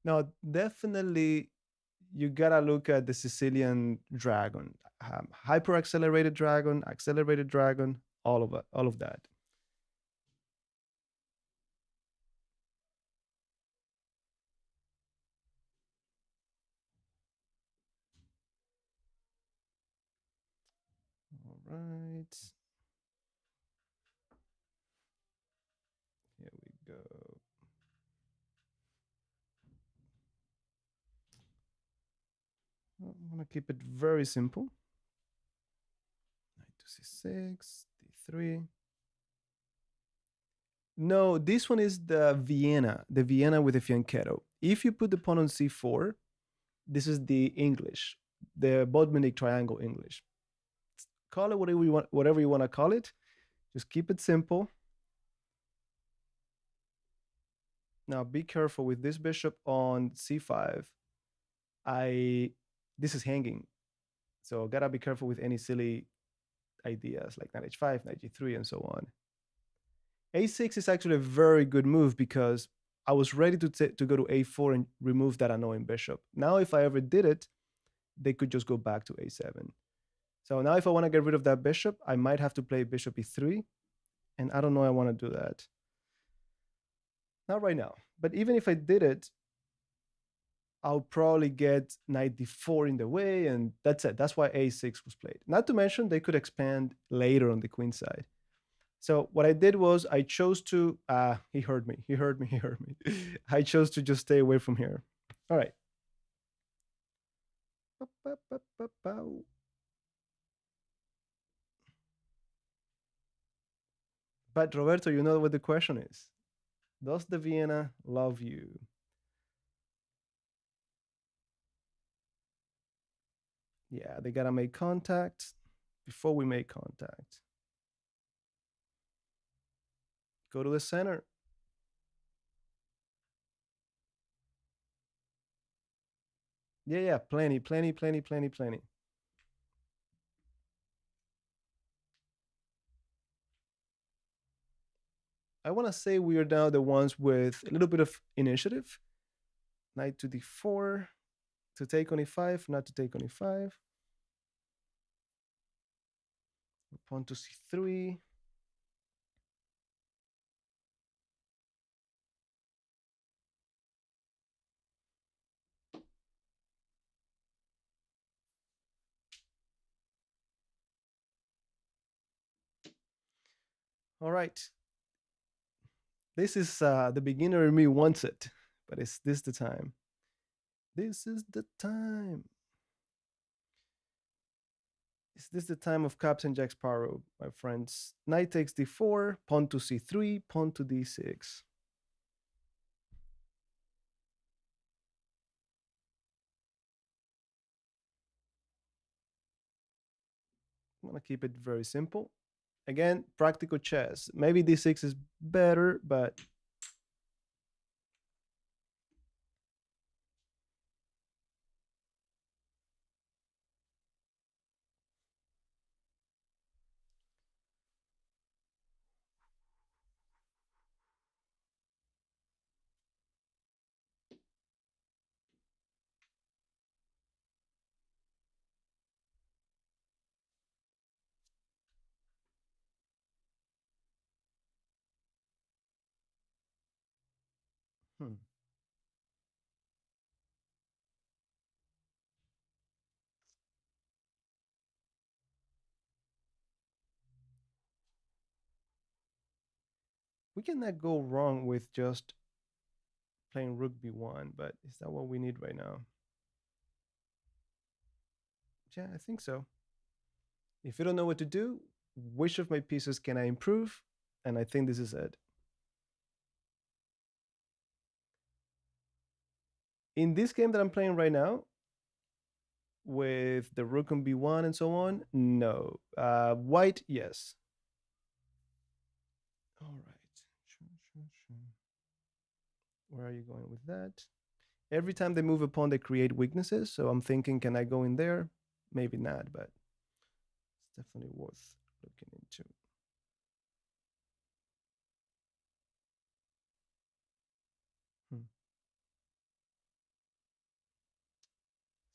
Now, definitely, you gotta look at the Sicilian dragon, hyper accelerated dragon, all of it, all of that. All right, here we go. I'm gonna keep it very simple. Knight to c6, d3. No, this one is the Vienna with the fianchetto. If you put the pawn on c4, this is the English, the Bodmanic triangle English. Call it whatever you want to call it. Just keep it simple. Now be careful with this bishop on c5. This is hanging, so gotta be careful with any silly ideas like knight h5, knight g3, and so on. a6 is actually a very good move because I was ready to go to a4 and remove that annoying bishop. Now, if I ever did it, they could just go back to a7. So now if I want to get rid of that bishop, I might have to play bishop e3, and I don't know I want to do that. Not right now. But even if I did it, I'll probably get knight d4 in the way, and that's it. That's why a6 was played. Not to mention they could expand later on the queen side. So what I did was I chose to, he heard me. I chose to just stay away from here. All right. But Roberto, you know what the question is. Does the Vienna love you? Yeah, they gotta make contact before we make contact. Go to the center. Yeah, plenty. I want to say we are now the ones with a little bit of initiative. Knight to d4 to take on e5, not to take on e5. Pawn to c3. All right. This is the beginner in me wants it, but is this the time? This is the time. Is this the time of Captain Jack Sparrow, my friends? Knight takes d4, pawn to c3, pawn to d6. I'm gonna keep it very simple. Again, practical chess. Maybe d6 is better, but Hmm. We cannot go wrong with just playing rook b1, but is that what we need right now? Yeah, I think so. If you don't know what to do, which of my pieces can I improve? And I think this is it. In this game that I'm playing right now, with the rook on b1 and so on, no. White, yes. All right. Where are you going with that? Every time they move a pawn, they create weaknesses. So I'm thinking, can I go in there? Maybe not, but it's definitely worth looking into.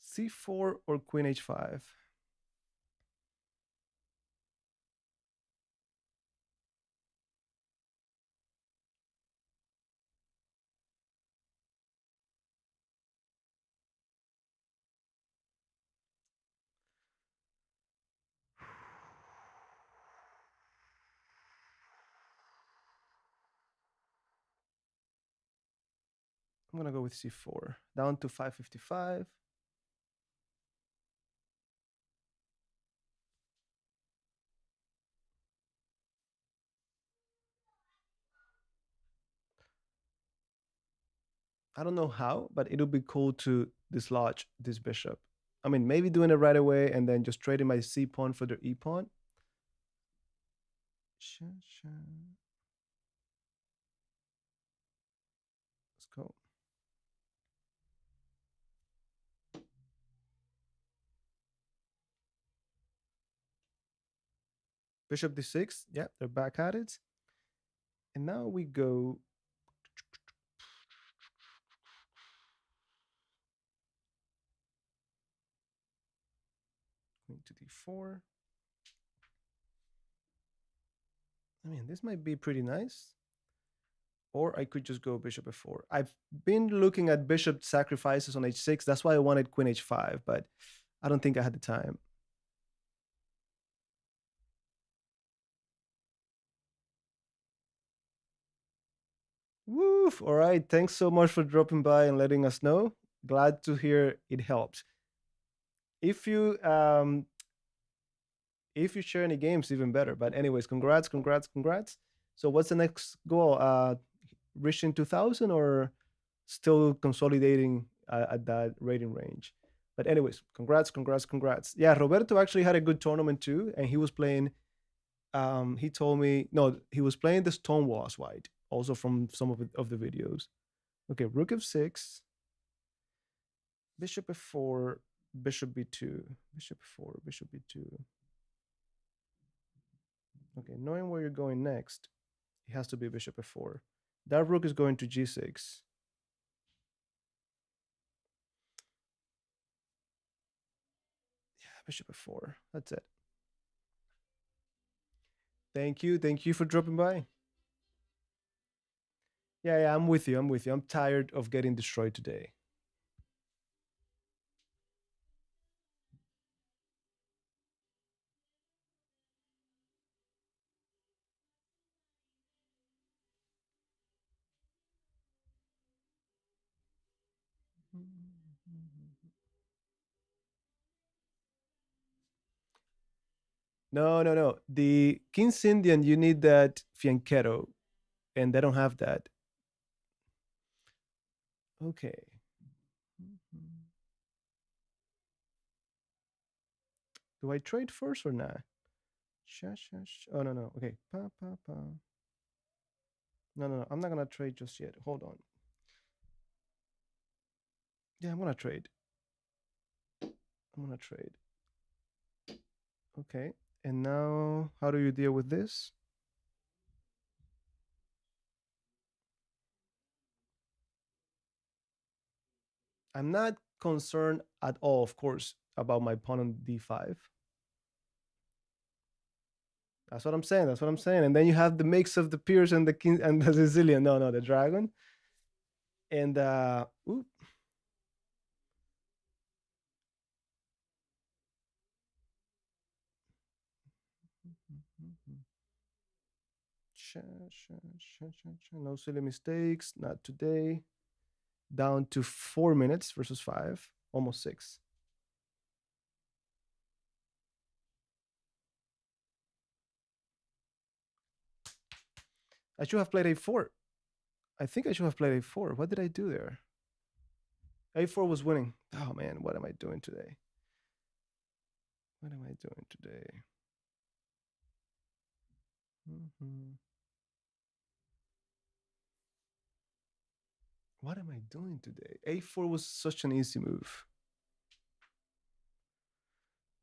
C4 or queen h5? I'm going to go with c4. Down to 555. I don't know how, but it'll be cool to dislodge this bishop. I mean, maybe doing it right away and then just trading my c pawn for the e pawn. Let's go. Bishop d6. Yeah, they're back at it. And now we go queen to d4. I mean, this might be pretty nice. Or I could just go bishop f4. I've been looking at bishop sacrifices on h6. That's why I wanted queen h5, but I don't think I had the time. Woof. All right. Thanks so much for dropping by and letting us know. Glad to hear it helps. If you share any games, even better. But anyways, congrats. So what's the next goal? Reaching 2000 or still consolidating at that rating range? But anyways, congrats. Yeah, Roberto actually had a good tournament too, and he was playing. He told me no, he was playing the Stonewall as white, also from some of the videos. Okay, rook f6, bishop f4, bishop b2, bishop f4, bishop b2. Okay, knowing where you're going next, it has to be bishop f4. That rook is going to g6. Yeah, bishop f4. That's it. Thank you. Thank you for dropping by. Yeah, I'm with you. I'm tired of getting destroyed today. No. The King's Indian, you need that fianchetto, and they don't have that. Okay. Do I trade first or not? Oh, no. Okay. No. I'm not going to trade just yet. Hold on. Yeah, I'm going to trade. Okay. And now, how do you deal with this? I'm not concerned at all, of course, about my pawn on d5. That's what I'm saying. And then you have the mix of the Pierce and the King and the Sicilian. No, the dragon. And oop, no silly mistakes, not today. Down to 4 minutes versus 5, almost 6. I should have played a4. I think I should have played a4. What did I do there? A4 was winning. Oh man, what am I doing today? What am I doing today? Mm-hmm. What am I doing today? A4 was such an easy move.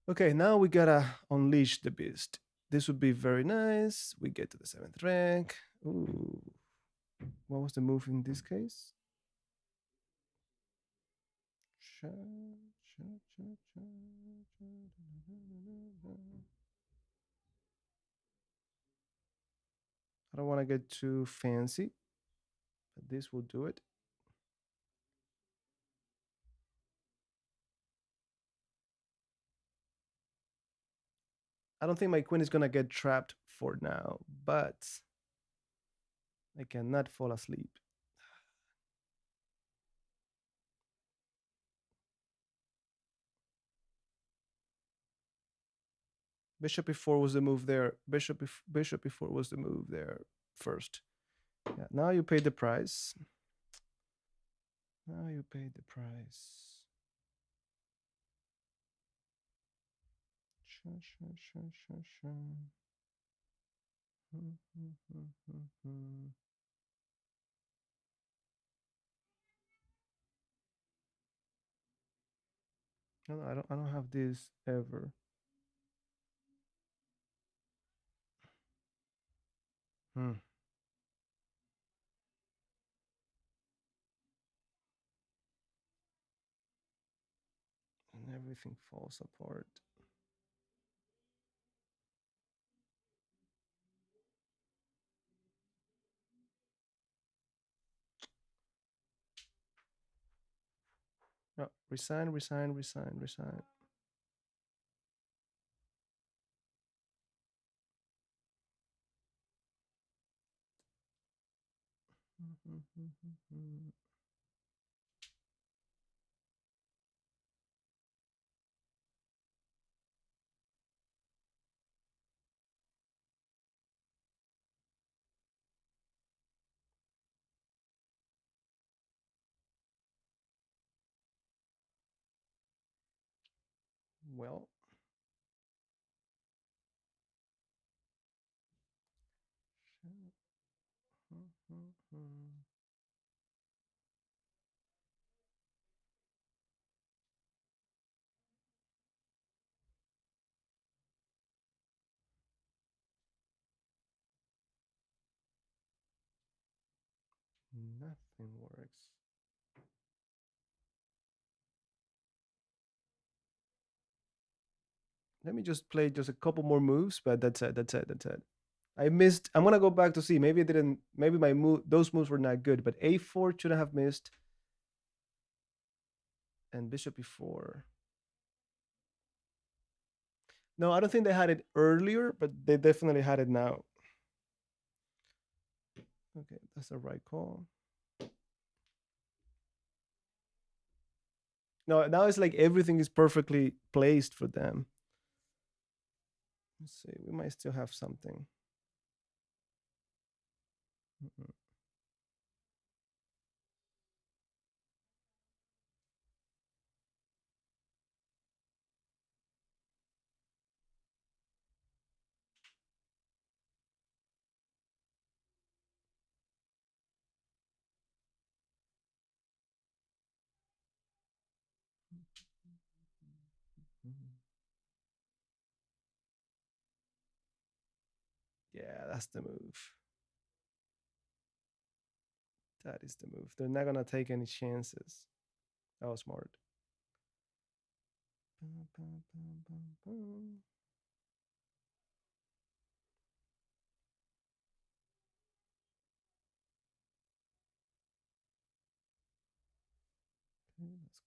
Okay, now we gotta unleash the beast. This would be very nice. We get to the 7th rank. Ooh. What was the move in this case? I don't want to get too fancy, but this will do it. I don't think my queen is going to get trapped for now, but I cannot fall asleep. Bishop e4 was the move there. Bishop e4 was the move there first. Yeah, now you pay the price. Now you pay the price. No, I don't have this ever. Hmm. And everything falls apart. No, resign, resign, resign, resign. Well, nothing works. Let me just play just a couple more moves, but that's it. That's it. That's it. I missed. I'm gonna go back to see. Maybe I didn't. Maybe my move. Those moves were not good. But a4 shouldn't have missed, and bishop e4. No, I don't think they had it earlier, but they definitely had it now. Okay, that's the right call. No, now it's like everything is perfectly placed for them. Let's see. We might still have something. Mm-mm. Yeah, that's the move. That is the move. They're not gonna take any chances. That was smart.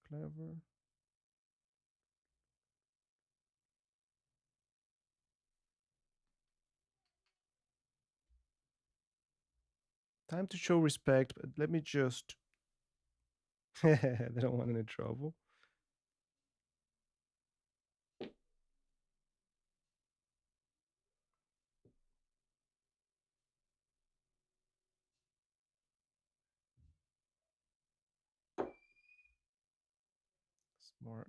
clever. Time to show respect, but let me just. They don't want any trouble. Smart.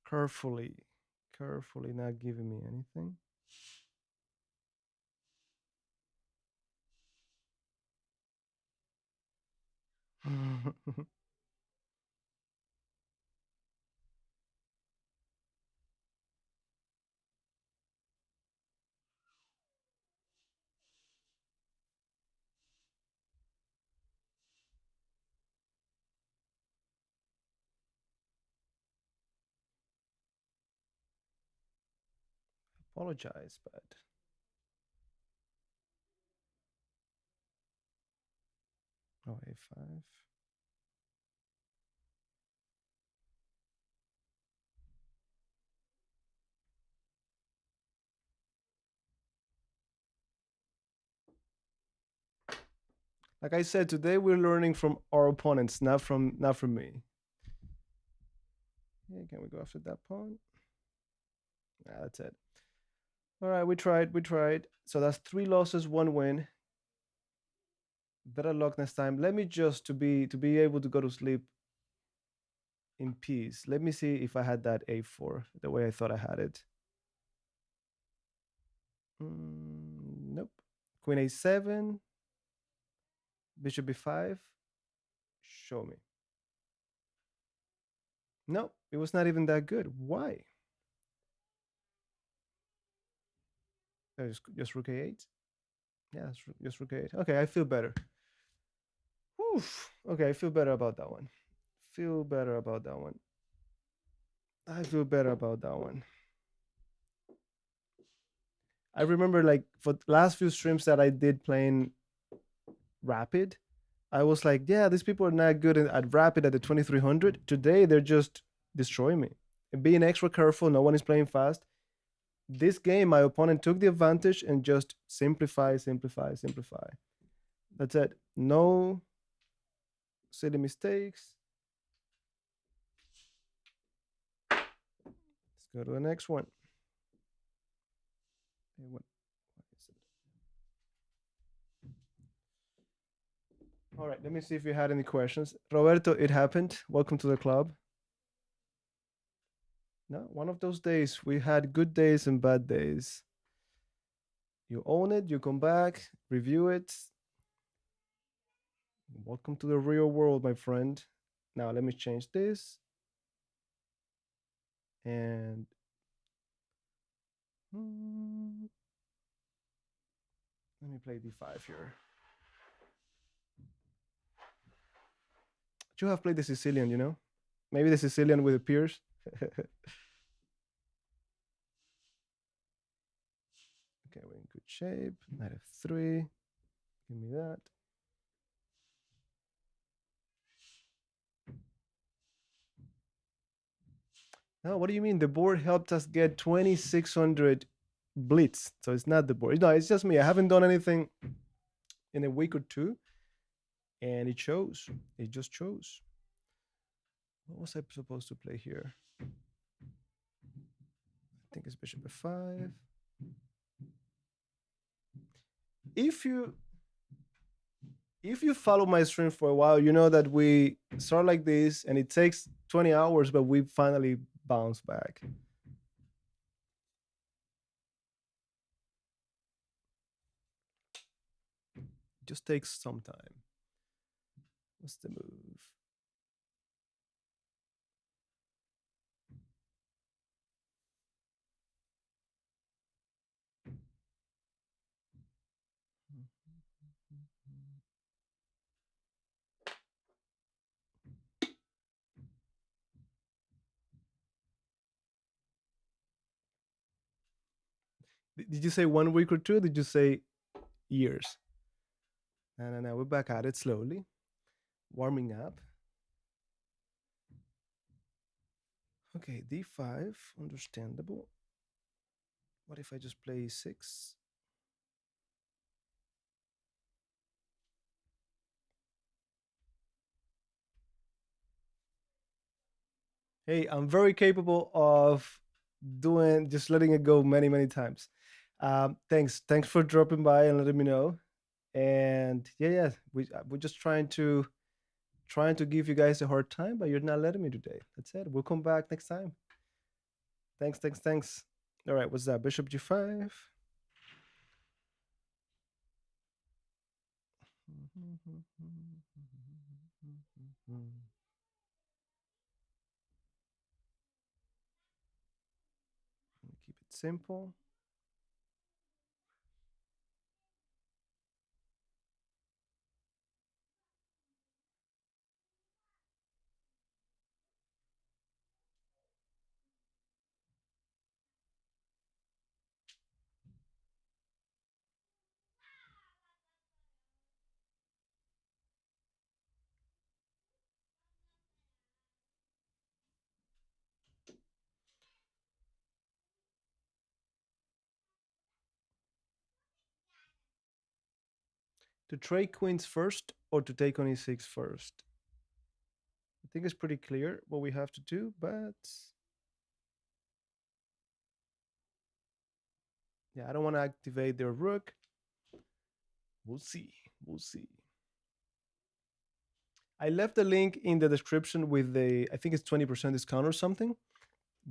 Carefully, carefully, not giving me anything. Apologize, but oh, A5. Like I said, today we're learning from our opponents, not from me. Yeah, can we go after that pawn? That's it. All right, we tried. We tried. So that's 3 losses, 1 win. Better luck next time. Let me just to be able to go to sleep in peace. Let me see if I had that A4 the way I thought I had it. Nope. Queen A7. Bishop B5. Show me. No, it was not even that good. Why? Just rook A8. Yeah, just rook A8. Okay, I feel better. Oof. Okay, I feel better about that one. Feel better about that one. I feel better about that one. I remember like for the last few streams that I did playing rapid, I was like, yeah, these people are not good at rapid at the 2300. Today they're just destroying me. And being extra careful, no one is playing fast. This game, my opponent took the advantage and just simplify, simplify, simplify. That's it. No silly mistakes. Let's go to the next one. What is it? All right, let me see if you had any questions. Roberto, it happened. Welcome to the club. No, one of those days. We had good days and bad days. You own it, you come back, review it. Welcome to the real world, my friend. Now let me change this. And let me play d5 here. You have played the Sicilian, you know? Maybe the Sicilian with the Pierce. Okay, we're in good shape. Knight f3. Give me that. No, what do you mean? The board helped us get 2600 blitz. So it's not the board. No, it's just me. I haven't done anything in a week or two. And it shows. It just shows. What was I supposed to play here? I think it's bishop f5. If you follow my stream for a while, you know that we start like this and it takes 20 hours, but we finally bounce back. It just takes some time. What's the move? Did you say 1 week or two? Did you say years? No, no, no. We're back at it slowly, warming up. Okay, d5, understandable. What if I just play six? Hey, I'm very capable of doing just letting it go many, many times. Thanks for dropping by and letting me know. And yeah, yeah, we're just trying to give you guys a hard time, but you're not letting me today. That's it. We'll come back next time. Thanks, thanks, thanks. All right, what's that? Bishop g5. Keep it simple. To trade queens first or to take on e6 first? I think it's pretty clear what we have to do, but yeah, I don't want to activate their rook. We'll see. We'll see. I left the link in the description with the, I think it's 20% discount or something.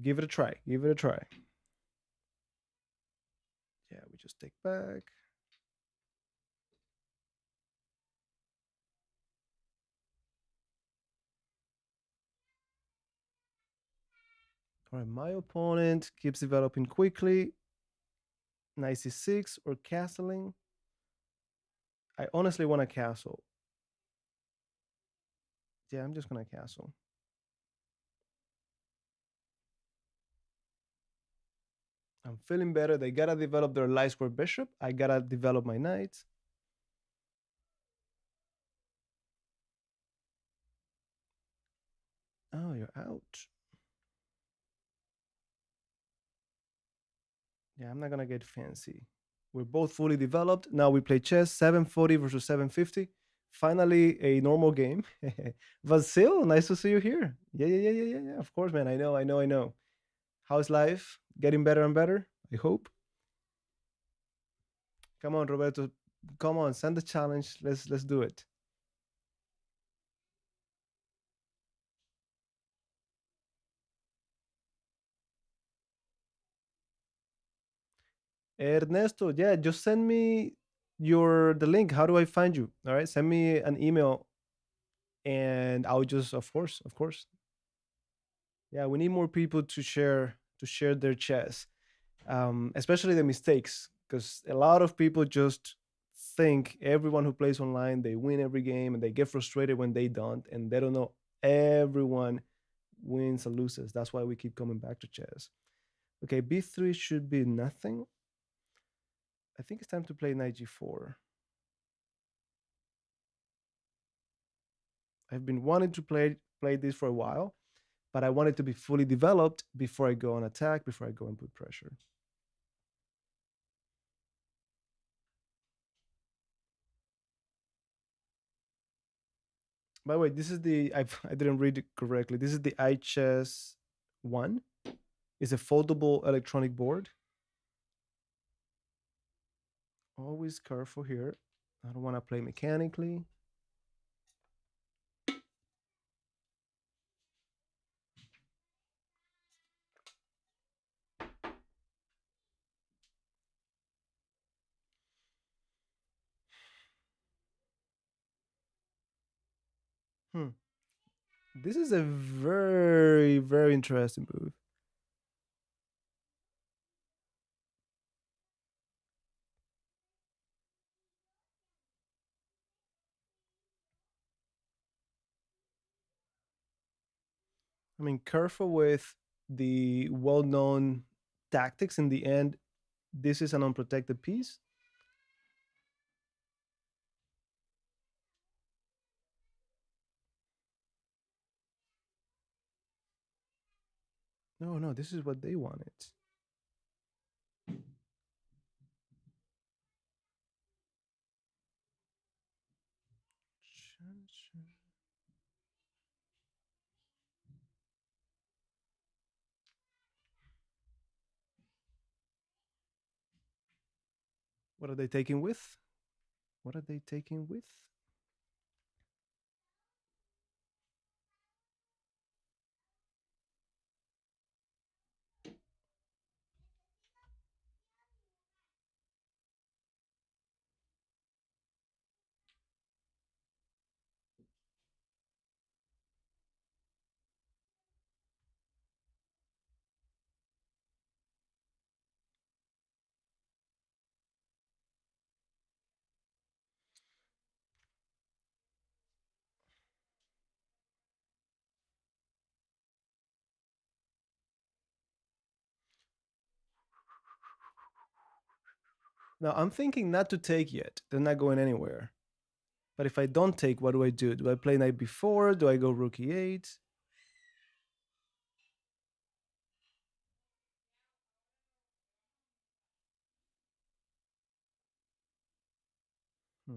Give it a try. Give it a try. Yeah, we just take back. All right, my opponent keeps developing quickly. Knight c6 or castling. I honestly want to castle. Yeah, I'm just going to castle. I'm feeling better. They got to develop their light square bishop. I got to develop my knight. Oh, you're out. Yeah, I'm not going to get fancy. We're both fully developed. Now we play chess, 740 versus 750. Finally, a normal game. Vasil, nice to see you here. Yeah, yeah, yeah, yeah, yeah, yeah. Of course, man. I know, I know, I know. How's life? Getting better and better, I hope. Come on, Roberto. Come on, send the challenge. Let's do it. Ernesto, yeah, just send me your the link. How do I find you? All right, send me an email and I'll just of course. Yeah, we need more people to share their chess, especially the mistakes, because a lot of people just think everyone who plays online they win every game and they get frustrated when they don't, and they don't know everyone wins and loses. That's why we keep coming back to chess. Okay, b3 should be nothing. I think it's time to play knight g4. I've been wanting to play this for a while, but I want it to be fully developed before I go on attack, before I go and put pressure. By the way, this is the I didn't read it correctly. This is the iChessOne. It's a foldable electronic board. Always careful here. I don't want to play mechanically. Hmm. This is a very, very interesting move. I mean, careful with the well-known tactics in the end. This is an unprotected piece. No, no, this is what they wanted. What are they taking with? What are they taking with? Now I'm thinking not to take yet. They're not going anywhere. But if I don't take, what do I do? Do I play knight b4? Do I go rook e8? Hmm.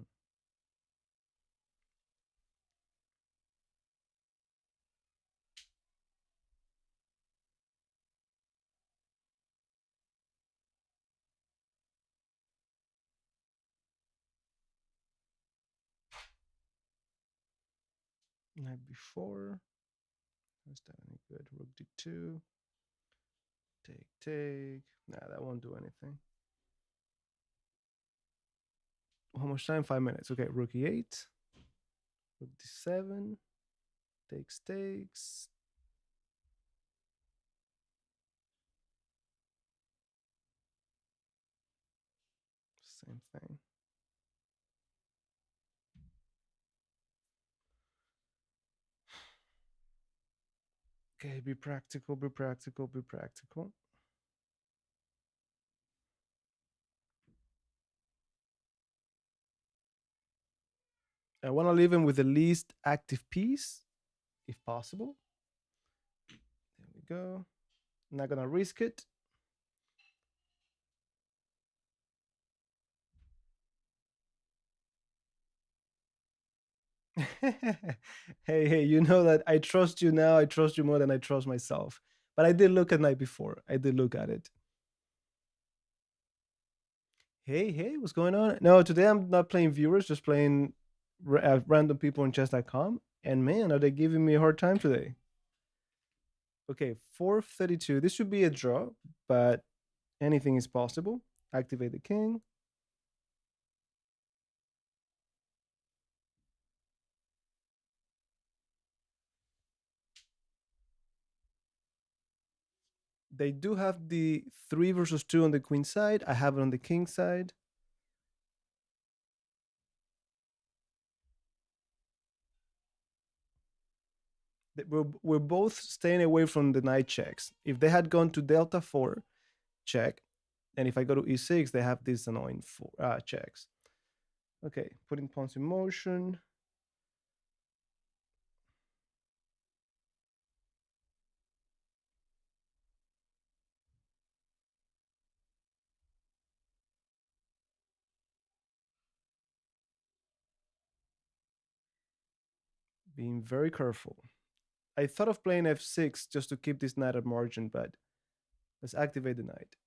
Knight b4. Is that any good? Rook d2. Take, take. Nah, that won't do anything. How much time? 5 minutes. Okay, rook e8. Rook d7. Takes, takes. Same thing. Okay, be practical, be practical, be practical. I want to leave him with the least active piece, if possible. There we go. I'm not gonna risk it. Hey, you know that I trust you now. I trust you more than I trust myself. But I did look at night before. I did look at it. Hey, what's going on? No, today I'm not playing viewers, just playing random people on chess.com. And man, are they giving me a hard time today? Okay, 432. This should be a draw, but anything is possible. Activate the king. They do have the 3 versus 2 on the queen side. I have it on the king side. We're both staying away from the knight checks. If they had gone to delta 4 check, and if I go to e6, they have these annoying checks. Okay, putting pawns in motion. Being very careful. I thought of playing f6 just to keep this knight at margin, but let's activate the knight.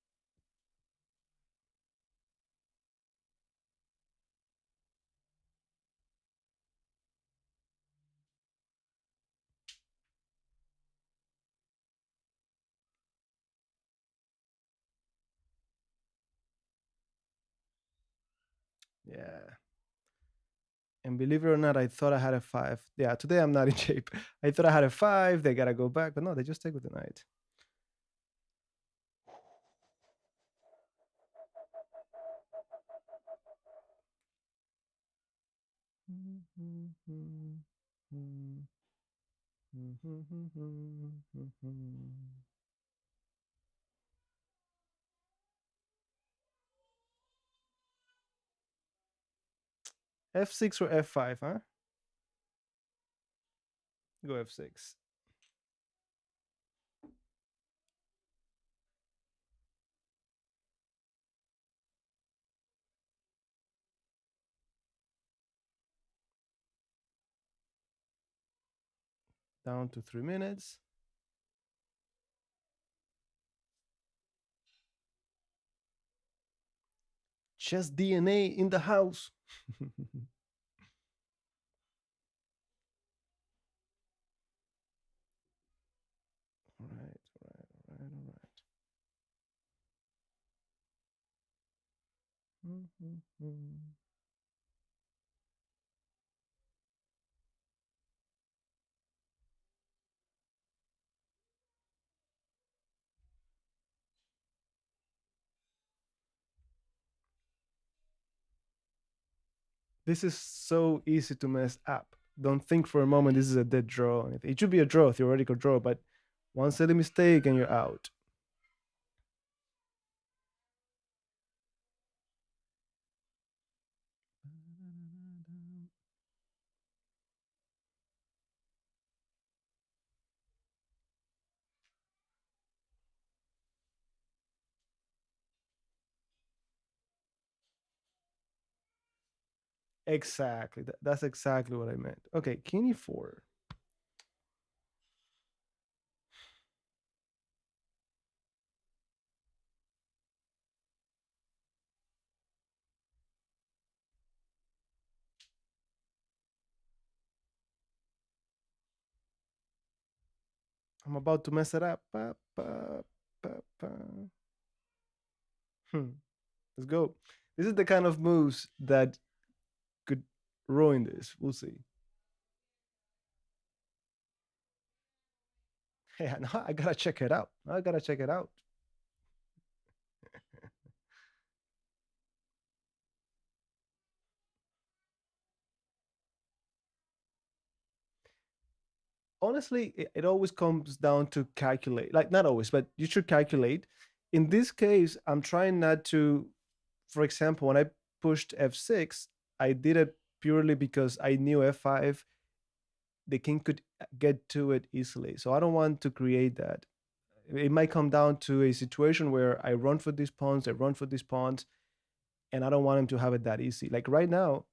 Yeah. And believe it or not, I thought I had a 5. Yeah, today I'm not in shape. I thought I had a 5. They got to go back. But no, they just take with the knight. F6 or F5, huh? Go F6. Down to 3 minutes. Chess DNA in the house. All right, all right, all right, all right. This is so easy to mess up. Don't think for a moment this is a dead draw. It should be a draw, theoretical draw, but one silly mistake and you're out. Exactly. That's exactly what I meant. Okay, king e4. I'm about to mess it up. Hmm. Let's go. This is the kind of moves that could ruin this. We'll see. Yeah, no, I gotta check it out. I gotta check it out. Honestly, it always comes down to calculate. Like, not always, but you should calculate. In this case, I'm trying not to, for example, when I pushed F6, I did it purely because I knew F5, the king could get to it easily. So I don't want to create that. It might come down to a situation where I run for these pawns, I run for these pawns, and I don't want him to have it that easy. Like right now,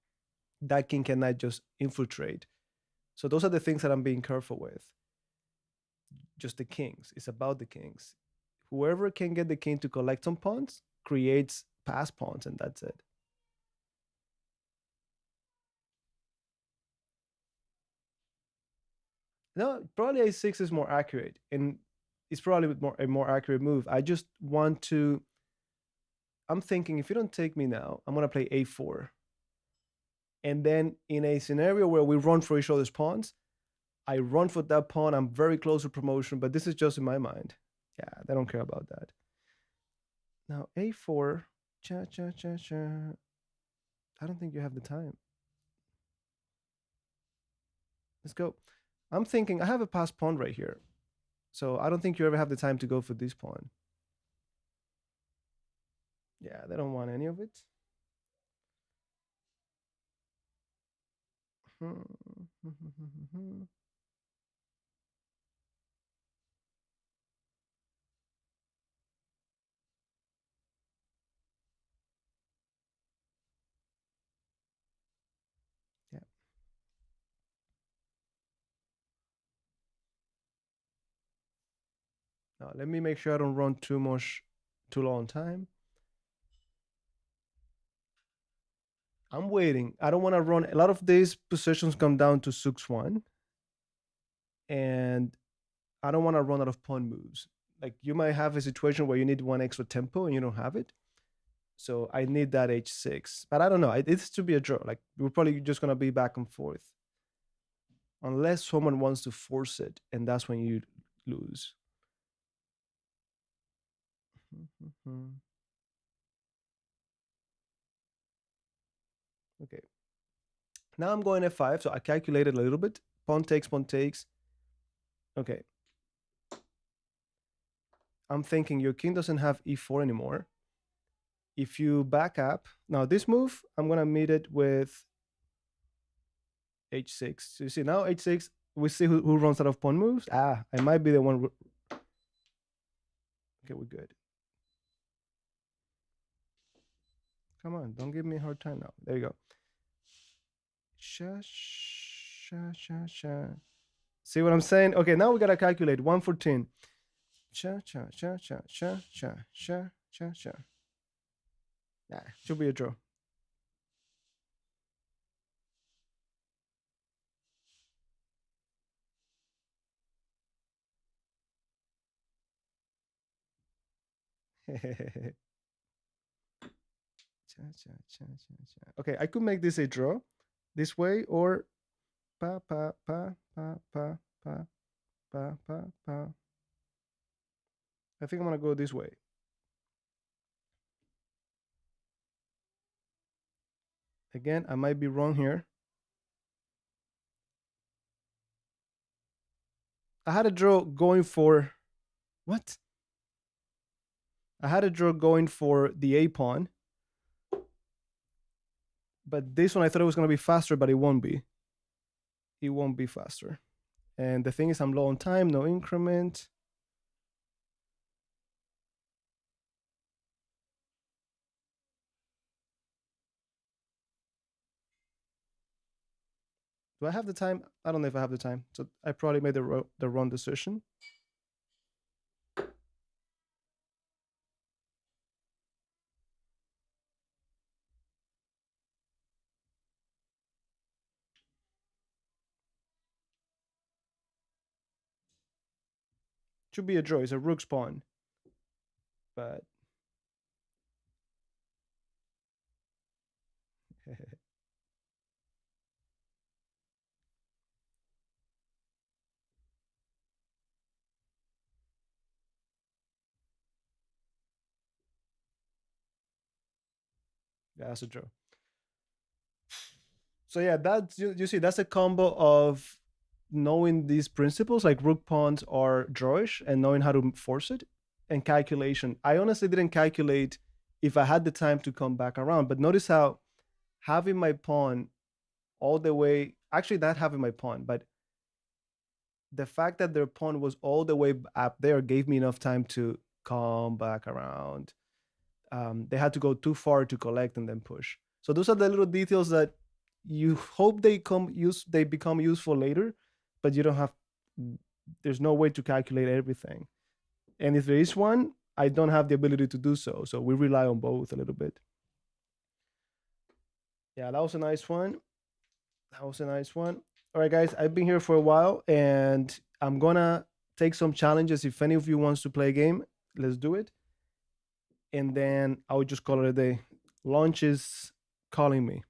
that king cannot just infiltrate. So those are the things that I'm being careful with. Just the kings. It's about the kings. Whoever can get the king to collect some pawns creates pass pawns, and that's it. No, probably a6 is more accurate, and it's probably a more accurate move. I just want to. I'm thinking if you don't take me now, I'm gonna play a4, and then in a scenario where we run for each other's pawns, I run for that pawn. I'm very close to promotion, but this is just in my mind. Yeah, they don't care about that. Now a4, cha cha cha cha. I don't think you have the time. Let's go. I'm thinking I have a passed pawn right here, so I don't think you ever have the time to go for this pawn. Yeah, they don't want any of it. Yeah. Now let me make sure I don't run too long time. I'm waiting. I don't want to run. A lot of these positions come down to 6-1, and I don't want to run out of pawn moves. Like you might have a situation where you need one extra tempo and you don't have it. So I need that h6. But I don't know. It's to be a draw. Like we're probably just gonna be back and forth. Unless someone wants to force it, and that's when you lose. Okay. Now I'm going f5, so I calculated a little bit. Pawn takes, pawn takes. Okay. I'm thinking your king doesn't have e4 anymore. If you back up, now this move, I'm gonna meet it with h6. So you see now h6. We see who runs out of pawn moves. Ah, I might be the one. Okay, we're good. Come on, don't give me a hard time now. There you go. Sha sha sha sha. See what I'm saying? Okay, now we gotta calculate 114. Cha cha cha cha cha cha cha cha cha. Nah, should be a draw. Okay, I could make this a draw this way or pa pa pa pa pa pa pa pa pa. I think I'm gonna go this way. Again, I might be wrong here. I had a draw going for what? I had a draw going for the A pawn. But this one I thought it was gonna be faster, but it won't be. It won't be faster. And the thing is I'm low on time, no increment. Do I have the time? I don't know if I have the time. So I probably made the wrong decision. Should be a draw. It's a rook's pawn. But yeah, that's a draw. So yeah, that's you see that's a combo of knowing these principles like rook pawns are drawish and knowing how to force it and calculation. I honestly didn't calculate if I had the time to come back around, but notice how having my pawn all the way, actually not having my pawn, but the fact that their pawn was all the way up there gave me enough time to come back around. They had to go too far to collect and then push. So those are the little details that you hope they become useful later, but you don't have. There's no way to calculate everything, and if there is one, I don't have the ability to do so. So we rely on both a little bit. Yeah, that was a nice one. That was a nice one. All right, guys, I've been here for a while, and I'm gonna take some challenges. If any of you wants to play a game, let's do it. And then I would just call it a day. Launch is calling me.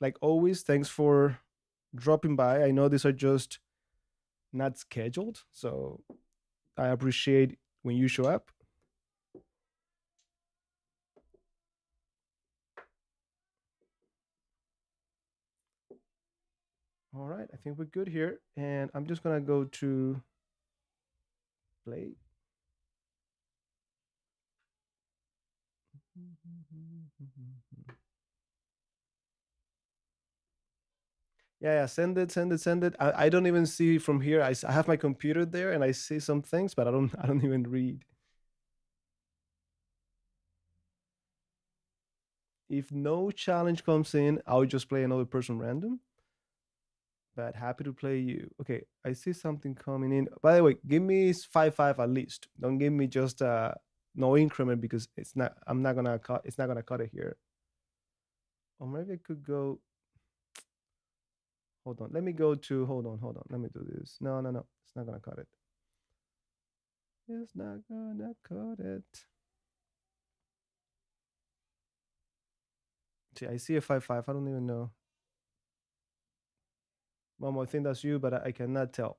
Like always, thanks for dropping by. I know these are just not scheduled, so I appreciate when you show up. All right, I think we're good here. And I'm just gonna go to play. Yeah, send it, send it, send it. I don't even see from here. I have my computer there and I see some things, but I don't even read. If no challenge comes in, I'll just play another person random. But happy to play you. Okay, I see something coming in. By the way, give me 5-5 at least. Don't give me just no increment because it's not. I'm not gonna cut. It's not gonna cut it here. Or maybe I could go. Hold on. Let me go to. Hold on. Hold on. Let me do this. No, no, no. It's not gonna cut it. It's not gonna cut it. See, I see a 5-5. I don't even know. Momo, I think that's you, but I cannot tell.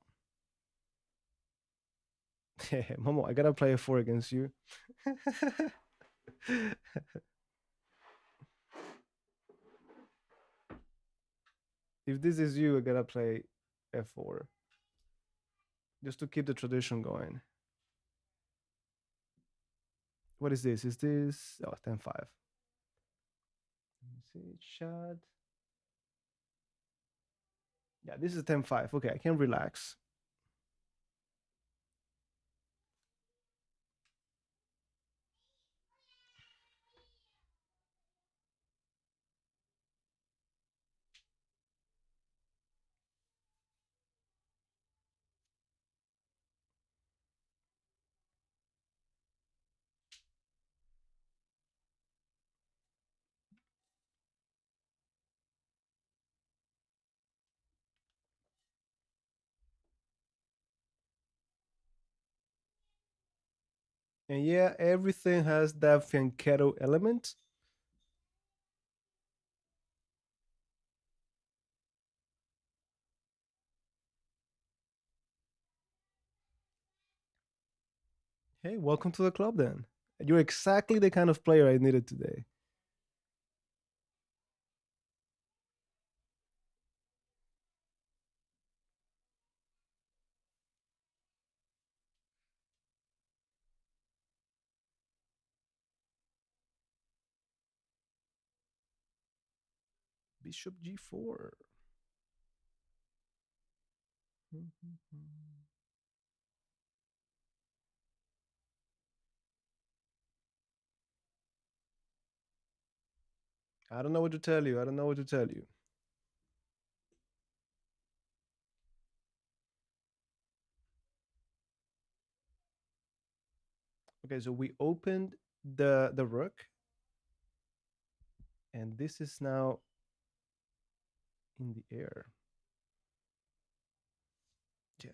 Momo, I gotta play a 4 against you. If this is you, I gotta play f4 just to keep the tradition going. What is this? Is this 10-5? Let me see. Shot. Yeah, this is 10-5. Okay, I can relax. And yeah, everything has that fianchetto element. Hey, welcome to the club then. You're exactly the kind of player I needed today. Bishop g4. I don't know what to tell you. I don't know what to tell you. Okay, so we opened the rook, and this is now in the air. Yeah.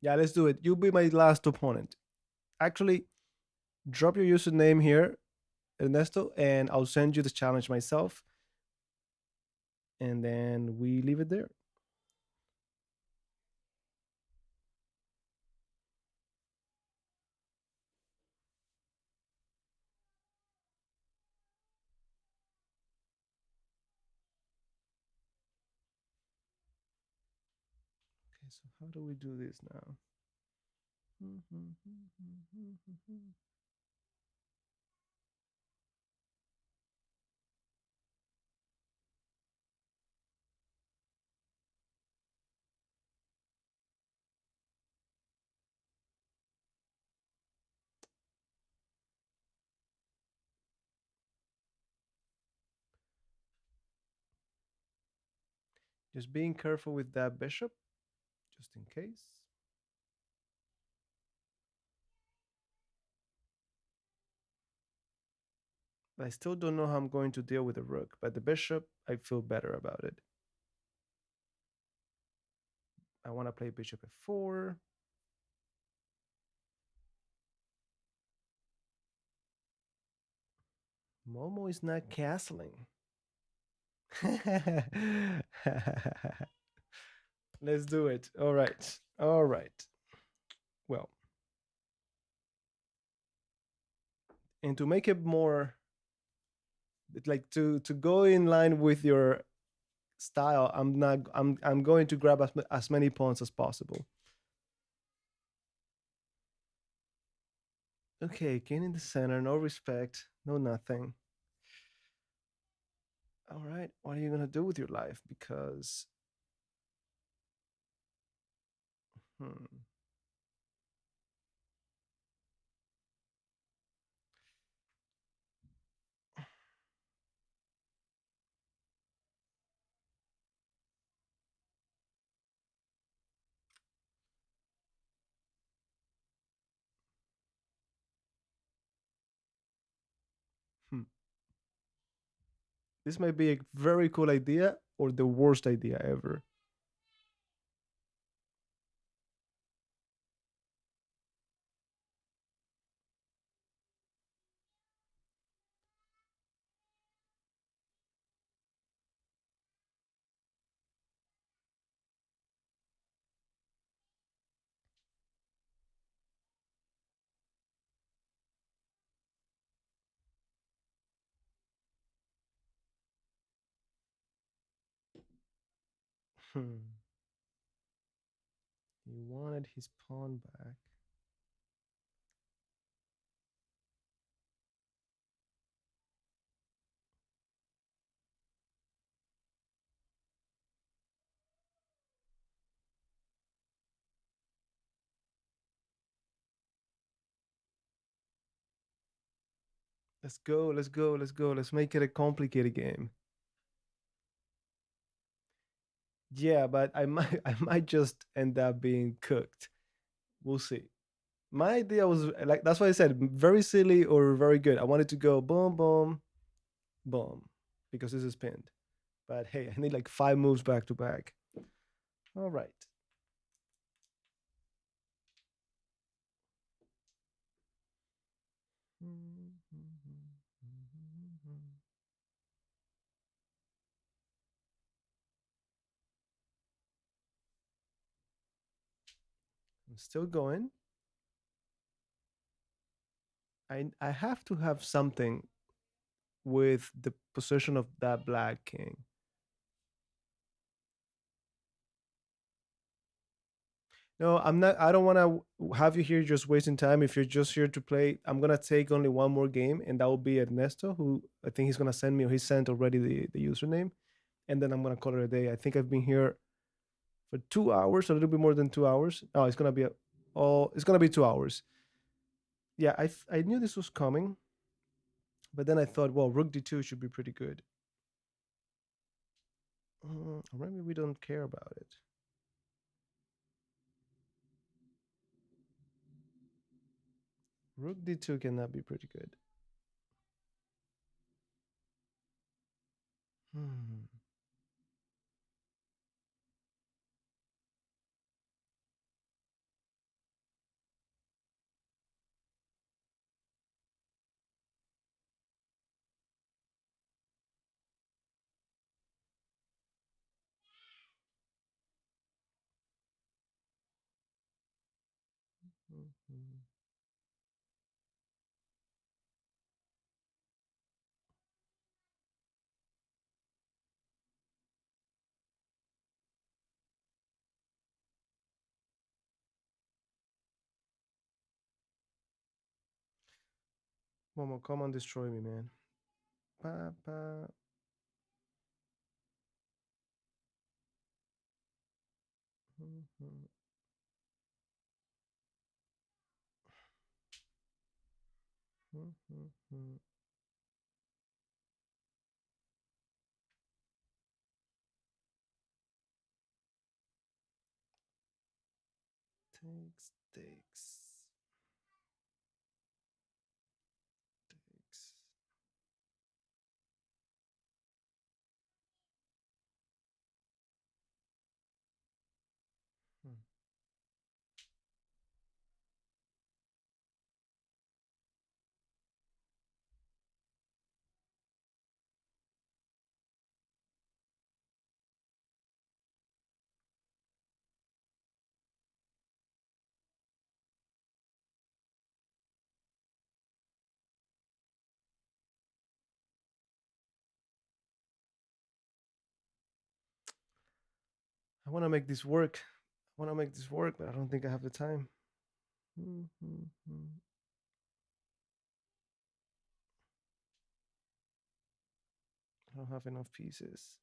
Yeah, let's do it. You'll be my last opponent. Actually, drop your username here, Ernesto, and I'll send you the challenge myself. And then we leave it there. Okay, so how do we do this now? Just being careful with that bishop, just in case. I still don't know how I'm going to deal with the rook, but the bishop, I feel better about it. I want to play bishop f4. Momo is not castling. Let's do it. All right. All right. Well, and to make it more like to go in line with your style, I'm going to grab as many pawns as possible. Okay, king in the center, no respect, no nothing. All right, what are you gonna do with your life? Because hmm, hmm. This might be a very cool idea or the worst idea ever. Hmm. He wanted his pawn back. Let's go, let's go, let's go. Let's make it a complicated game. Yeah, but I might I might just end up being cooked. We'll see. My idea was like that's why I said very silly or very good. I wanted to go boom, boom, boom, because this is pinned. But hey, I need like 5 moves back to back. All right. I'm still going. I have to have something with the position of that black king. No, I'm not. I don't want to have you here just wasting time. If you're just here to play, I'm gonna take only one more game, and that will be Ernesto, who I think he's gonna send me, or he sent already the username, and then I'm gonna call it a day. I think I've been here for 2 hours, a little bit more than 2 hours. Oh, it's gonna be it's gonna be 2 hours. Yeah, I knew this was coming, but then I thought, well, Rook D2 should be pretty good. Or maybe we don't care about it. Rook D2 cannot be pretty good. Hmm. Mhm. Momo, come on, destroy me, man. Pa, pa. Mhm. Mhm. Takes, takes, takes. Hmm. I want to make this work. I want to make this work, but I don't think I have the time. Mhm. I don't have enough pieces.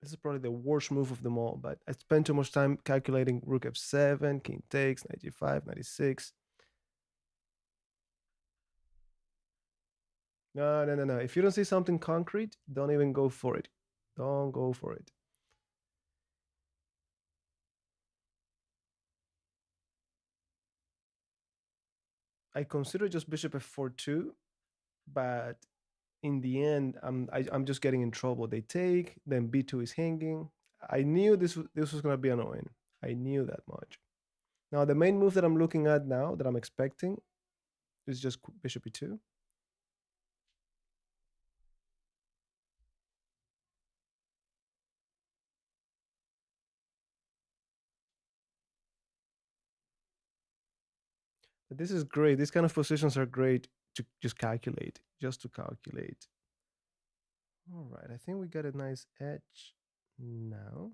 This is probably the worst move of them all, but I spent too much time calculating rook f7, king takes, knight g5, knight e6. No, no, no, no. If you don't see something concrete, don't even go for it. Don't go for it. I consider just bishop f4 too, but in the end, I'm just getting in trouble. They take, then b2 is hanging. I knew this was gonna be annoying. I knew that much. Now the main move that I'm looking at now that I'm expecting is just bishop e2. But this is great. These kind of positions are great to just calculate, just to calculate. All right, I think we got a nice edge now.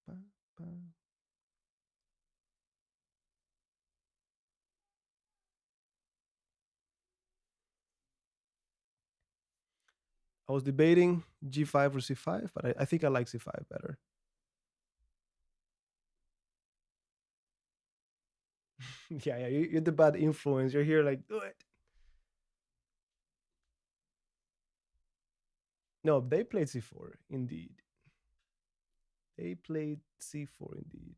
Ba, ba. I was debating g5 or c5, but I think I like c5 better. Yeah, yeah, you're the bad influence. You're here like, do it. No, they played c4, indeed. They played c4, indeed.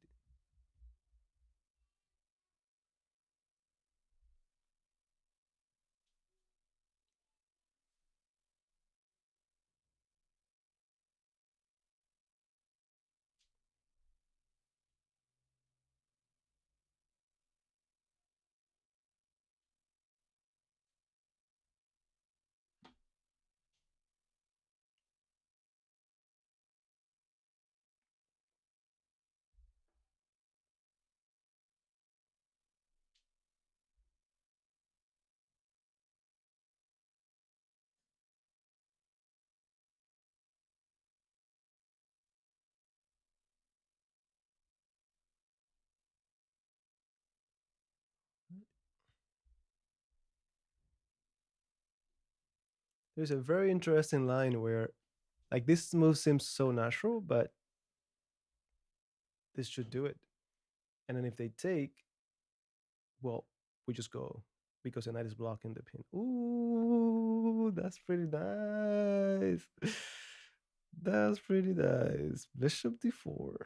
There's a very interesting line where, like, this move seems so natural, but this should do it. And then if they take, well, we just go because the knight is blocking the pin. Ooh, that's pretty nice. That's pretty nice. Bishop d4.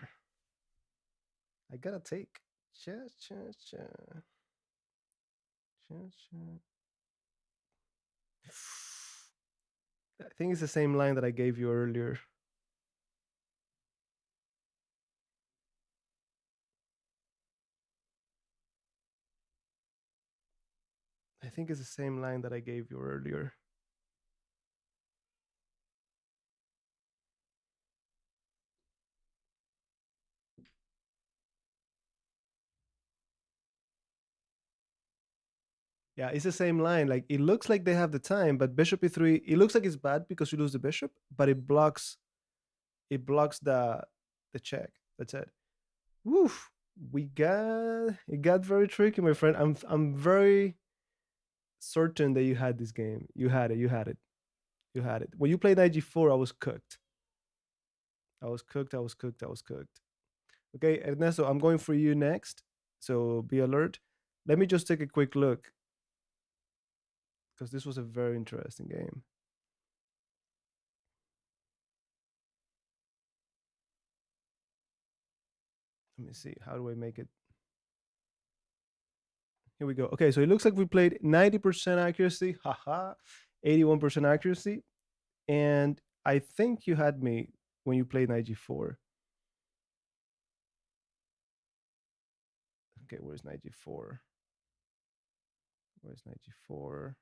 I gotta take. Cha cha cha. Cha cha. I think it's the same line that I gave you earlier. I think it's the same line that I gave you earlier. Yeah, it's the same line. Like it looks like they have the time, but bishop e3, it looks like it's bad because you lose the bishop, but it blocks the check. That's it. Woof. It got very tricky, my friend. I'm very certain that you had this game. You had it. You had it. You had it. When you played IG4, I was cooked. I was cooked. I was cooked. I was cooked. Okay, Ernesto, I'm going for you next. So be alert. Let me just take a quick look because this was a very interesting game. Let me see. How do I make it? Here we go. Okay, so it looks like we played 90% accuracy, haha, 81% accuracy. And I think you had me when you played knight g4. Okay, where's knight g4? Where's knight g4?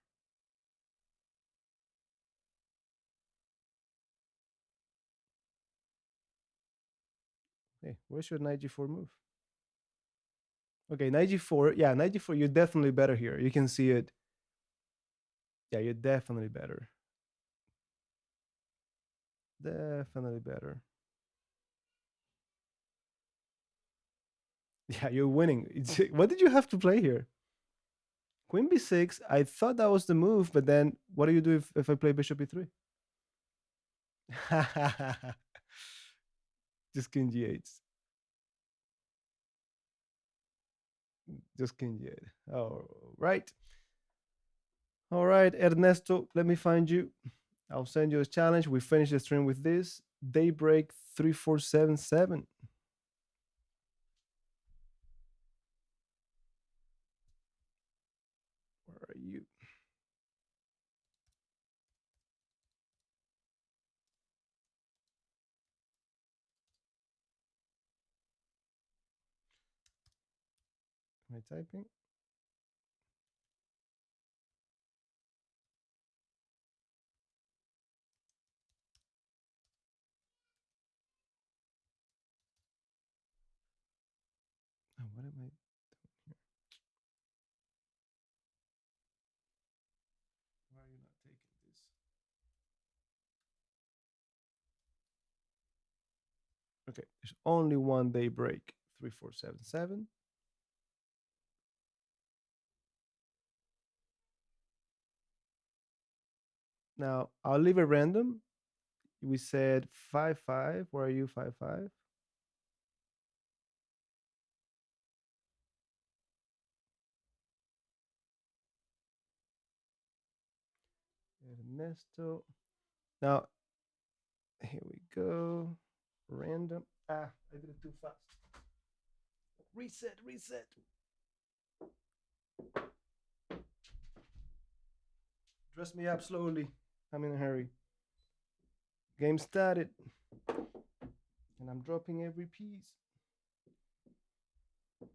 Hey, where's your knight g4 move? Okay, knight g4. Yeah, knight g4, you're definitely better here. You can see it. Yeah, you're definitely better. Definitely better. Yeah, you're winning. What did you have to play here? Queen b6. I thought that was the move, but then what do you do if I play bishop e3? Just king g8. Just can't yet. All right. All right, Ernesto, let me find you. I'll send you a challenge. We finish the stream with this. Daybreak 3477. Where are you? Am I typing? Oh, what am I? Why are you not taking this? Okay, there's only one daybreak 3477. Now I'll leave it random. We said 5-5. Where are you? 5-5. Ernesto. Now here we go. Random. Ah, I did it too fast. Reset, reset. Dress me up slowly. I'm in a hurry. Game started. And I'm dropping every piece. Yeah,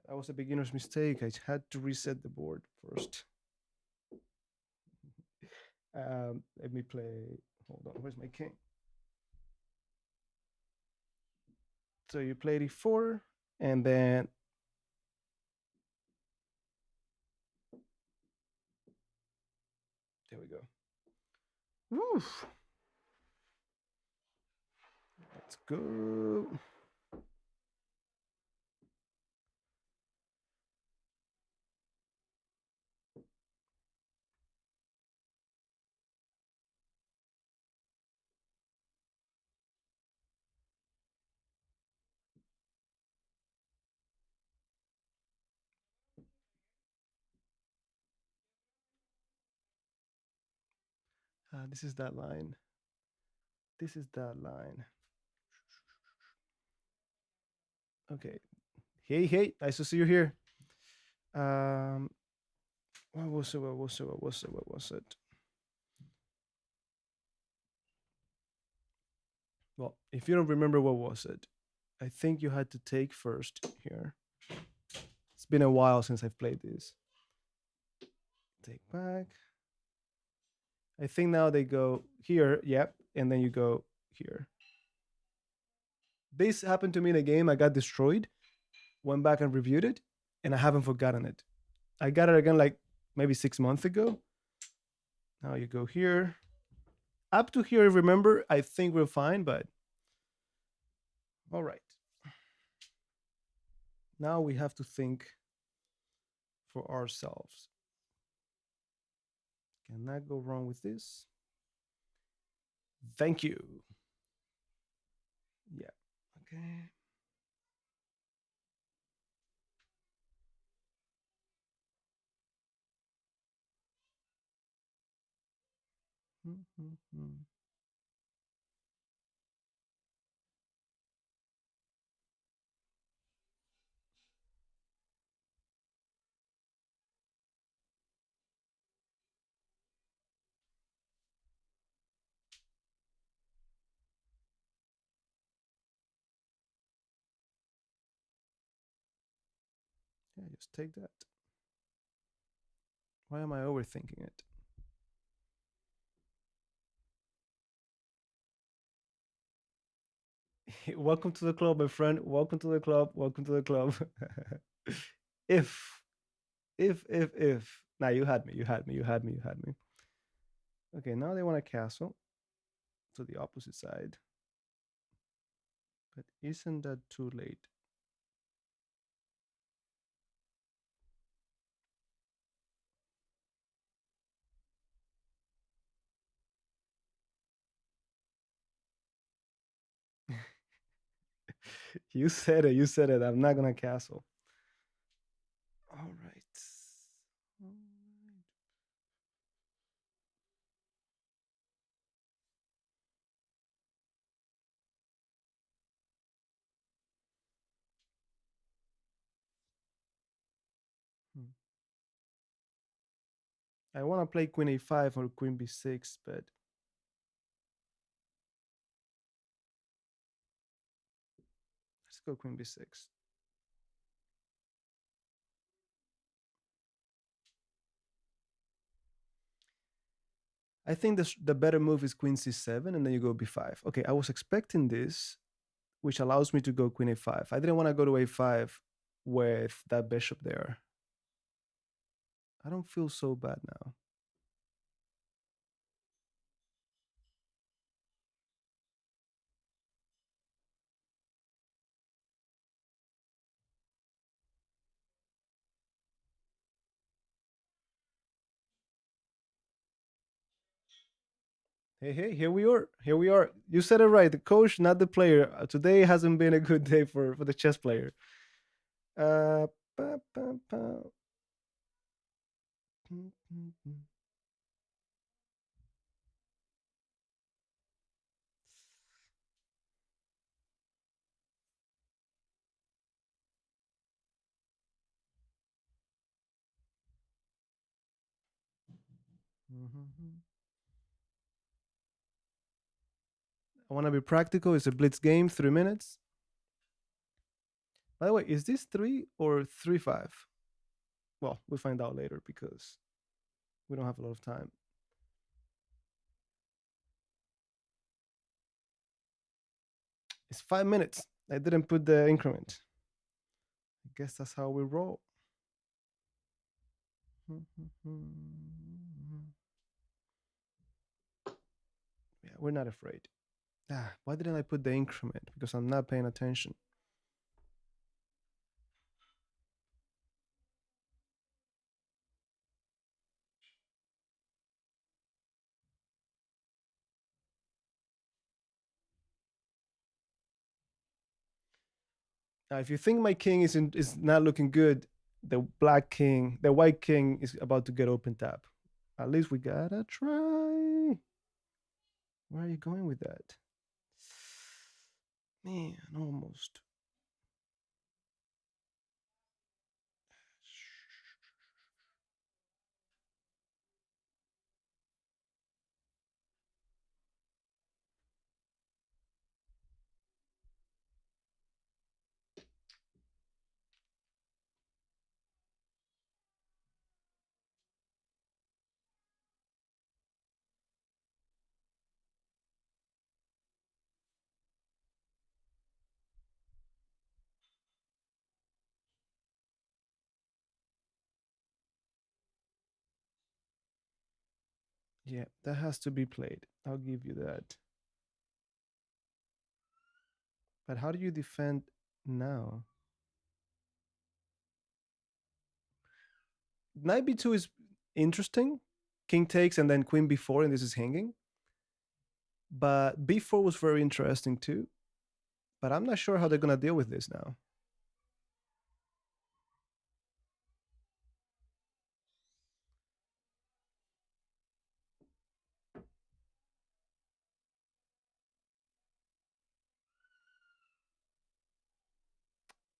that was a beginner's mistake. I had to reset the board first. Let me play. Hold on. Where's my king? So you play d4, and then there we go. Woo. Let's go. This is that line. This is that line. Okay. Hey, hey. Nice to see you here. What was it? What was it? What was it? What was it? Well, if you don't remember what was it, I think you had to take first here. It's been a while since I've played this. Take back. I think now they go here, yep, and then you go here. This happened to me in a game. I got destroyed, went back and reviewed it, and I haven't forgotten it. I got it again like maybe 6 months ago. Now you go here. Up to here, remember, I think we're fine, but all right. Now we have to think for ourselves. Cannot go wrong with this. Thank you. Yeah. Okay. Mm-hmm. Yeah, just take that. Why am I overthinking it? Welcome to the club, my friend. Welcome to the club. Welcome to the club. if, if. Nah, you had me. You had me. You had me. You had me. Okay, now they want a castle to the opposite side. But isn't that too late? You said it. You said it. I'm not gonna castle. All right. Hmm. I want to play queen a5 or queen b6, but let's go queen b6. I think the better move is queen c7 and then you go b5. Okay, I was expecting this, which allows me to go queen a5. I didn't want to go to a5 with that bishop there. I don't feel so bad now. Hey, hey, here we are. Here we are. You said it right. The coach, not the player. Today hasn't been a good day for the chess player. Uh, pa, pa, pa. Mm, mm, mm. Mhm. I want to be practical. It's a blitz game, 3 minutes. By the way, is this 3 or 3-5? Well, we'll find out later because we don't have a lot of time. It's 5 minutes. I didn't put the increment. I guess that's how we roll. Yeah, we're not afraid. Why didn't I put the increment? Because I'm not paying attention. Now, if you think my king is not looking good, the white king is about to get open tap. At least we gotta try. Where are you going with that? Man, almost. Yeah, that has to be played. I'll give you that. But how do you defend now? Knight b2 is interesting. King takes and then queen b4, and this is hanging. But b4 was very interesting too. But I'm not sure how they're gonna deal with this now.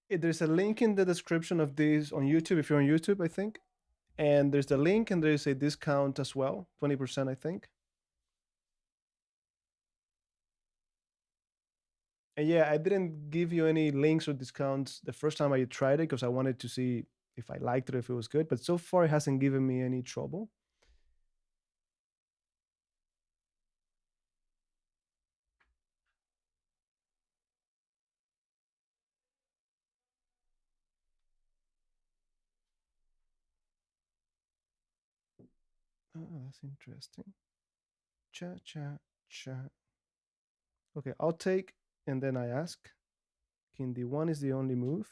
There's a link in the description of this on YouTube if you're on YouTube, I think. And there's the link and there's a discount as well, 20%, I think. And yeah, I didn't give you any links or discounts the first time I tried it because I wanted to see if I liked it, if it was good. But so far, it hasn't given me any trouble. Oh, that's interesting. Cha, cha, cha. Okay, I'll take and then I ask. King d1 is the only move.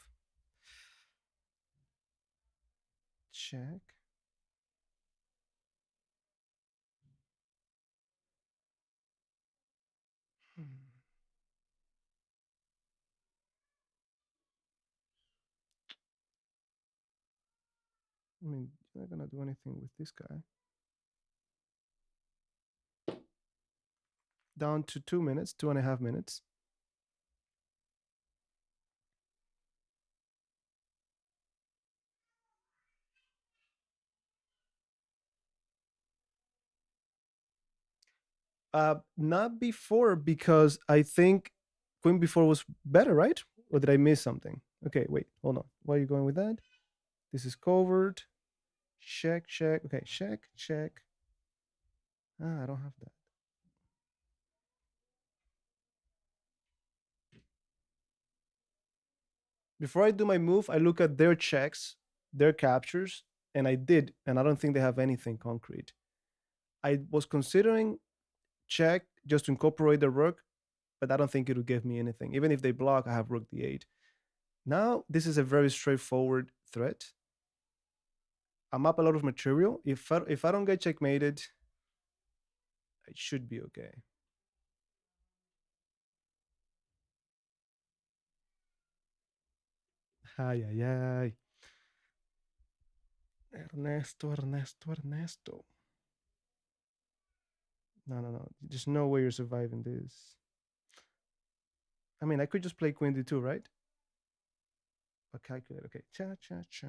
Check. Hmm. I mean, you're not gonna do anything with this guy. Down to 2 minutes, 2.5 minutes. Not before, because I think queen before was better, right? Or did I miss something? Okay, wait, hold on. Why are you going with that? This is covered. Check, check. Okay, check, check. Ah, I don't have that. Before I do my move, I look at their checks, their captures, and I did, and I don't think they have anything concrete. I was considering check just to incorporate the rook, but I don't think it would give me anything. Even if they block, I have rook d8. Now, this is a very straightforward threat. I'm up a lot of material. If I don't get checkmated, it should be okay. Ay, ay, ay. Ernesto, Ernesto, Ernesto. No, no, no. There's no way you're surviving this. I mean, I could just play queen d2, right? But calculate. Okay. Cha, cha, cha.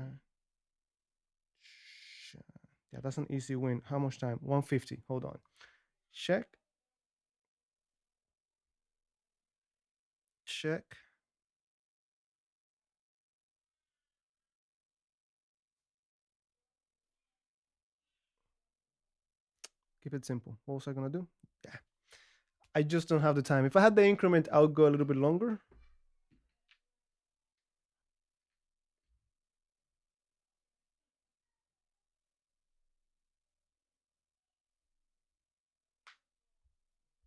Cha. Yeah, that's an easy win. How much time? 150. Hold on. Check. Check. Keep it simple. What was I gonna do? Yeah. I just don't have the time. If I had the increment, I would go a little bit longer.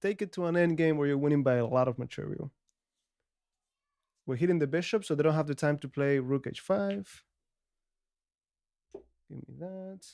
Take it to an end game where you're winning by a lot of material. We're hitting the bishop, so they don't have the time to play rook h5. Give me that.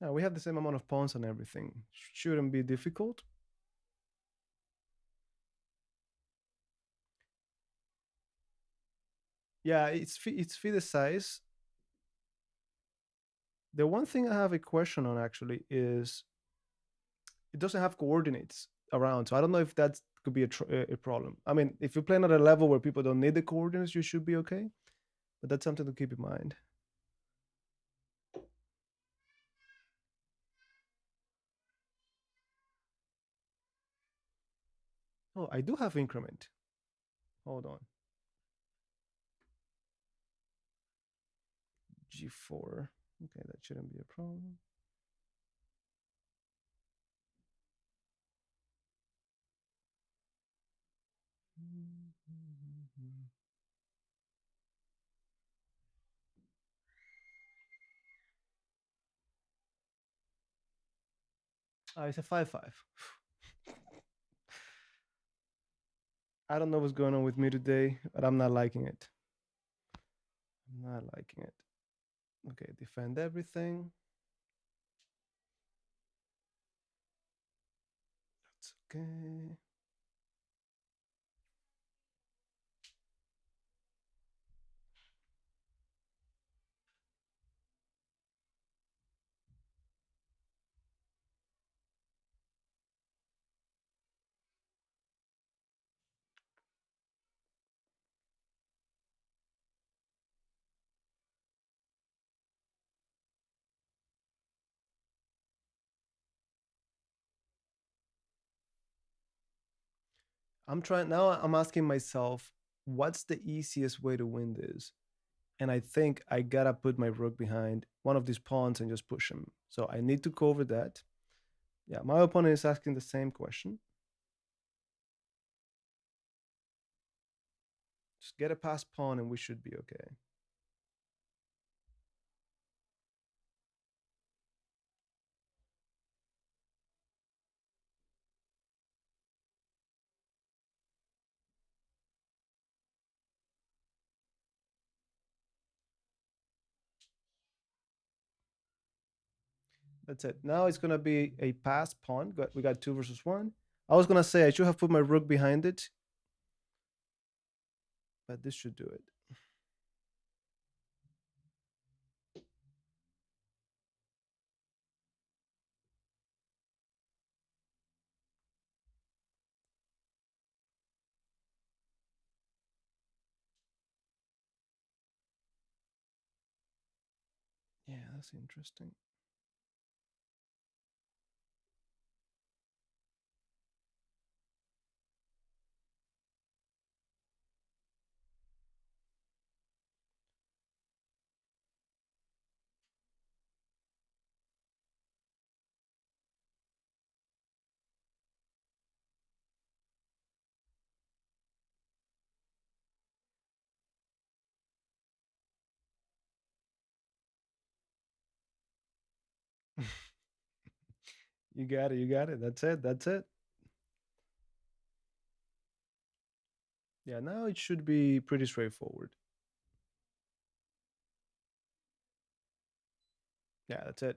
Yeah, we have the same amount of pawns and everything. Shouldn't be difficult. Yeah, it's fit the size. The one thing I have a question on actually is it doesn't have coordinates around, so I don't know if that could be a problem. I mean, if you're playing at a level where people don't need the coordinates, you should be okay. But that's something to keep in mind. Oh, I do have increment. Hold on. G4. Okay, that shouldn't be a problem. It's a 5-5. I don't know what's going on with me today, but I'm not liking it. I'm not liking it. Okay, defend everything. That's okay. I'm trying now. I'm asking myself, what's the easiest way to win this? And I think I gotta put my rook behind one of these pawns and just push him. So I need to cover that. Yeah, my opponent is asking the same question. Just get a passed pawn and we should be okay. That's it. Now it's gonna be a passed pawn. We got two versus one. I was gonna say I should have put my rook behind it, but this should do it. Yeah, that's interesting. You got it. You got it. That's it. That's it. Yeah, now it should be pretty straightforward. Yeah, that's it.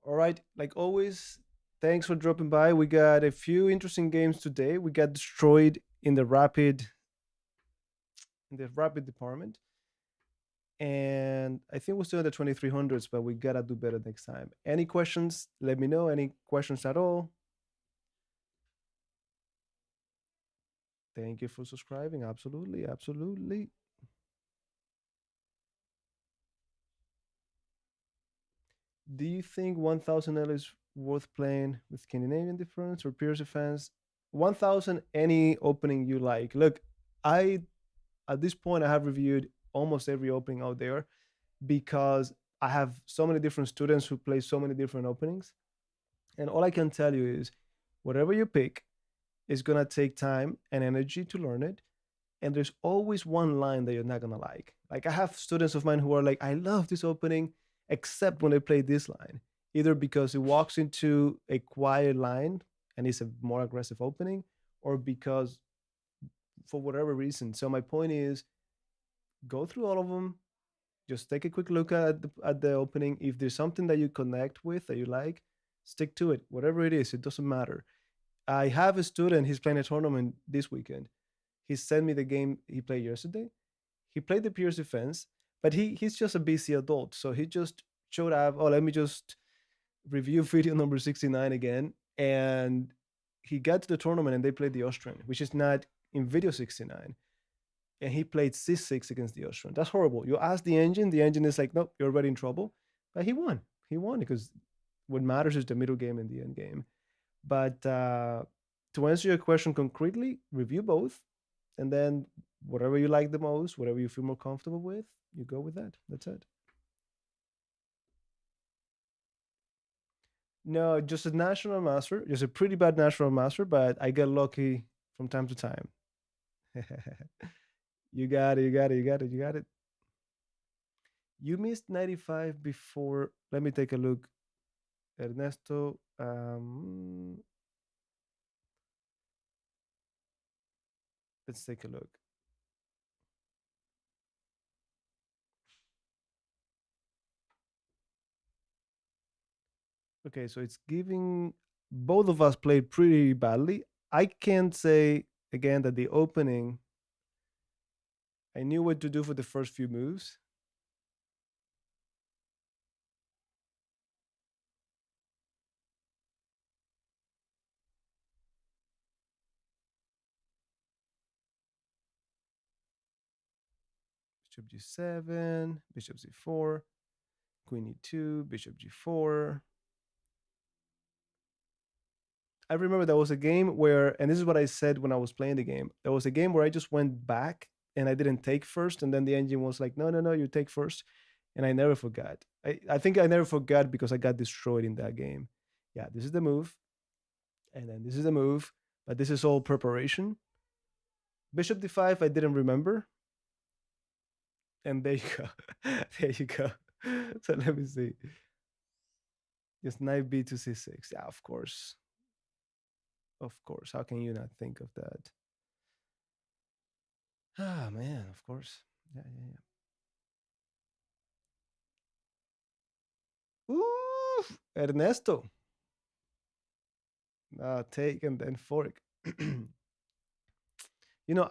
All right. Like always, thanks for dropping by. We got a few interesting games today. We got destroyed in the rapid department. And I think we're still at the 2300s, but we gotta do better next time. Any questions? Let me know. Any questions at all? Thank you for subscribing. Absolutely. Absolutely. Do you think 1000L is worth playing with Scandinavian difference or Pierce fans? 1000, any opening you like. Look, I at this point I have reviewed almost every opening out there because I have so many different students who play so many different openings. And all I can tell you is whatever you pick is gonna take time and energy to learn it. And there's always one line that you're not gonna like. Like I have students of mine who are like, I love this opening, except when they play this line, either because it walks into a quiet line and it's a more aggressive opening, or because for whatever reason. So my point is, go through all of them. Just take a quick look at the opening. If there's something that you connect with that you like, stick to it. Whatever it is, it doesn't matter. I have a student. He's playing a tournament this weekend. He sent me the game he played yesterday. He played the Pierce defense, but he's just a busy adult. So he just showed up. Oh, let me just review video number 69 again. And he got to the tournament and they played the Austrian, which is not in video 69. And he played C6 against the Austrian. That's horrible. You ask the engine is like, nope, you're already in trouble. But he won. He won because what matters is the middle game and the end game. But to answer your question concretely, review both, and then whatever you like the most, whatever you feel more comfortable with, you go with that. That's it. No, just a national master, just a pretty bad national master, but I get lucky from time to time. You got it. You got it. You got it. You got it. You missed 95 before. Let me take a look. Ernesto. Let's take a look. Okay, so it's giving both of us played pretty badly. I can't say again that the opening, I knew what to do for the first few moves. Bishop g7, bishop c4, queen e2, bishop g4. I remember there was a game where, and this is what I said when I was playing the game. There was a game where I just went back and I didn't take first, and then the engine was like, "No, no, no, you take first," and I never forgot. I think I never forgot because I got destroyed in that game. Yeah, this is the move, and then this is the move, but this is all preparation. Bishop d5, I didn't remember, and there you go, there you go. So let me see. Just knight b to c6. Yeah, of course. Of course. How can you not think of that? Ah, man, of course. Yeah, yeah, yeah. Ooh, Ernesto. Take and then fork.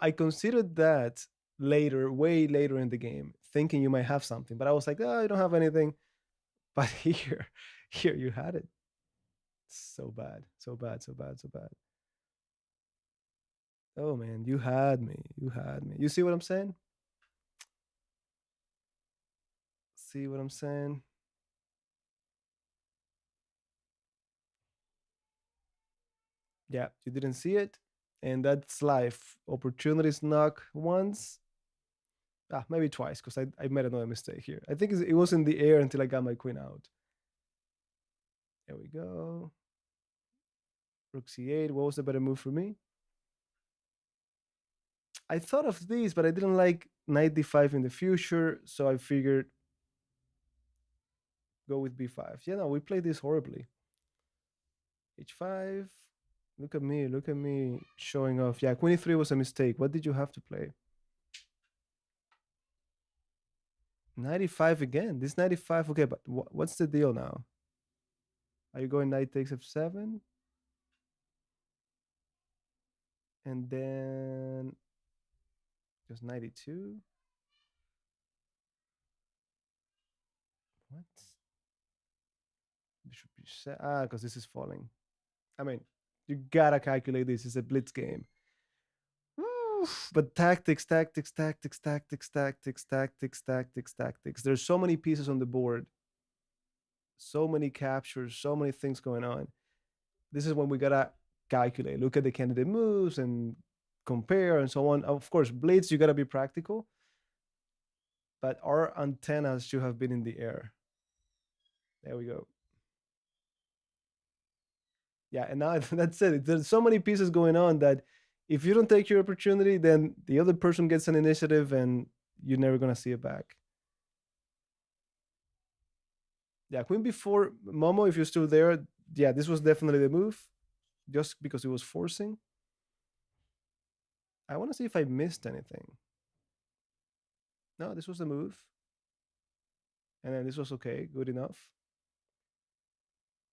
I considered that later, way later in the game, thinking you might have something, but I was like, oh, I don't have anything. But here you had it. So bad, so bad, so bad, so bad. Oh man, you had me. You had me. You see what I'm saying? See what I'm saying? Yeah, you didn't see it. And that's life. Opportunities knock once. Maybe twice, because I made another mistake here. I think it was in the air until I got my queen out. There we go. Rook c8. What was the better move for me? I thought of these, but I didn't like knight d5 in the future, so I figured go with b5. Yeah, no, we played this horribly. h5. Look at me showing off. Yeah, queen e3 was a mistake. What did you have to play? 95 again. This 95. Okay, but what's the deal now? Are you going knight takes f7? And then just 92. What? Bishop b7. Because this is falling. I mean, you gotta calculate this. It's a blitz game. Oof, but tactics, tactics, tactics, tactics, tactics, tactics, tactics, tactics. There's so many pieces on the board, so many captures, so many things going on. This is when we gotta calculate, look at the candidate moves and compare and so on. Of course, blitz, you gotta be practical, but our antennas should have been in the air. There we go. Yeah, and now that's it. There's so many pieces going on that if you don't take your opportunity, then the other person gets an initiative and you're never gonna see it back. Yeah, queen before Momo, if you're still there, yeah, this was definitely the move, just because it was forcing. I want to see if I missed anything. No, this was the move. And then this was okay, good enough.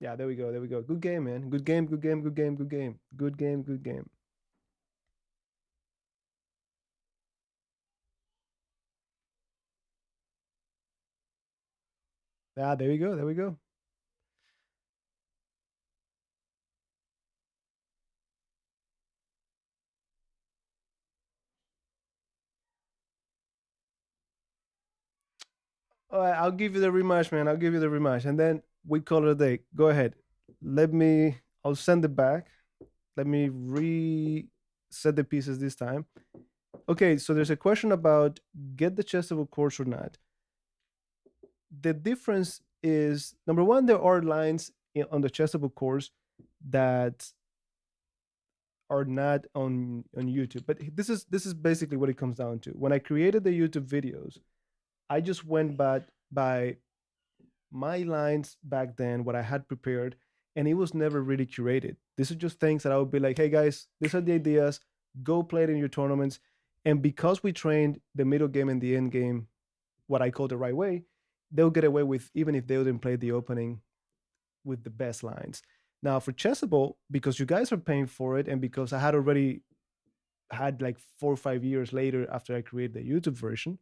Yeah, there we go, there we go. Good game, man. Good game, good game, good game, good game. Good game, good game. There we go, there we go. All right, I'll give you the rematch, man. I'll give you the rematch. And then we call it a day. Go ahead. I'll send it back. Let me reset the pieces this time. Okay, so there's a question about get the chessable course or not. The difference is number one, there are lines on the chessable course that are not on YouTube. But this is basically what it comes down to. When I created the YouTube videos, I just went by my lines back then, what I had prepared, and it was never really curated. These are just things that I would be like, hey guys, these are the ideas. Go play it in your tournaments. And because we trained the middle game and the end game, what I call the right way, they'll get away with even if they didn't play the opening with the best lines. Now for Chessable, because you guys are paying for it, and because I had already had like 4 or 5 years later after I created the YouTube version,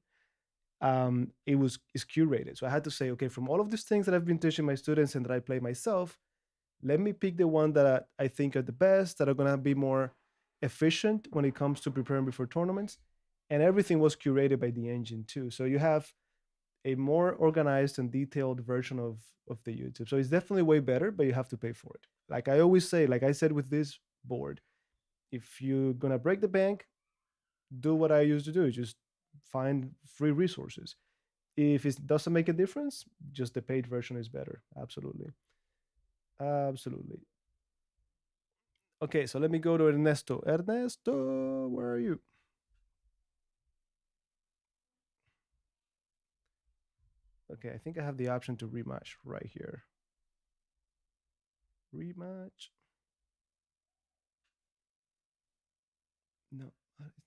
it's curated. So I had to say, okay, from all of these things that I've been teaching my students and that I play myself, let me pick the one that I think are the best, that are gonna be more efficient when it comes to preparing before tournaments. And everything was curated by the engine too. So you have a more organized and detailed version of the YouTube. So it's definitely way better, but you have to pay for it. Like I always say, like I said with this board, if you're gonna break the bank, do what I used to do. Just find free resources. If it doesn't make a difference, just the paid version is better. Absolutely. Absolutely. Okay, so let me go to Ernesto. Ernesto, where are you? Okay, I think I have the option to rematch right here. Rematch. No,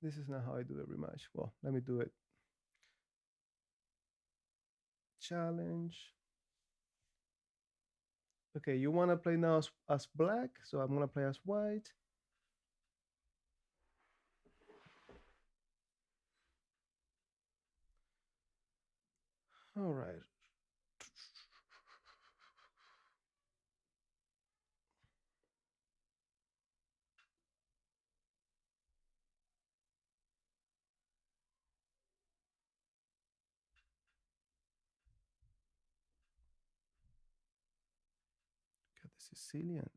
this is not how I do the rematch. Well, let me do it. Challenge. Okay, you want to play now as black, so I'm going to play as white. All right. Got the Sicilian.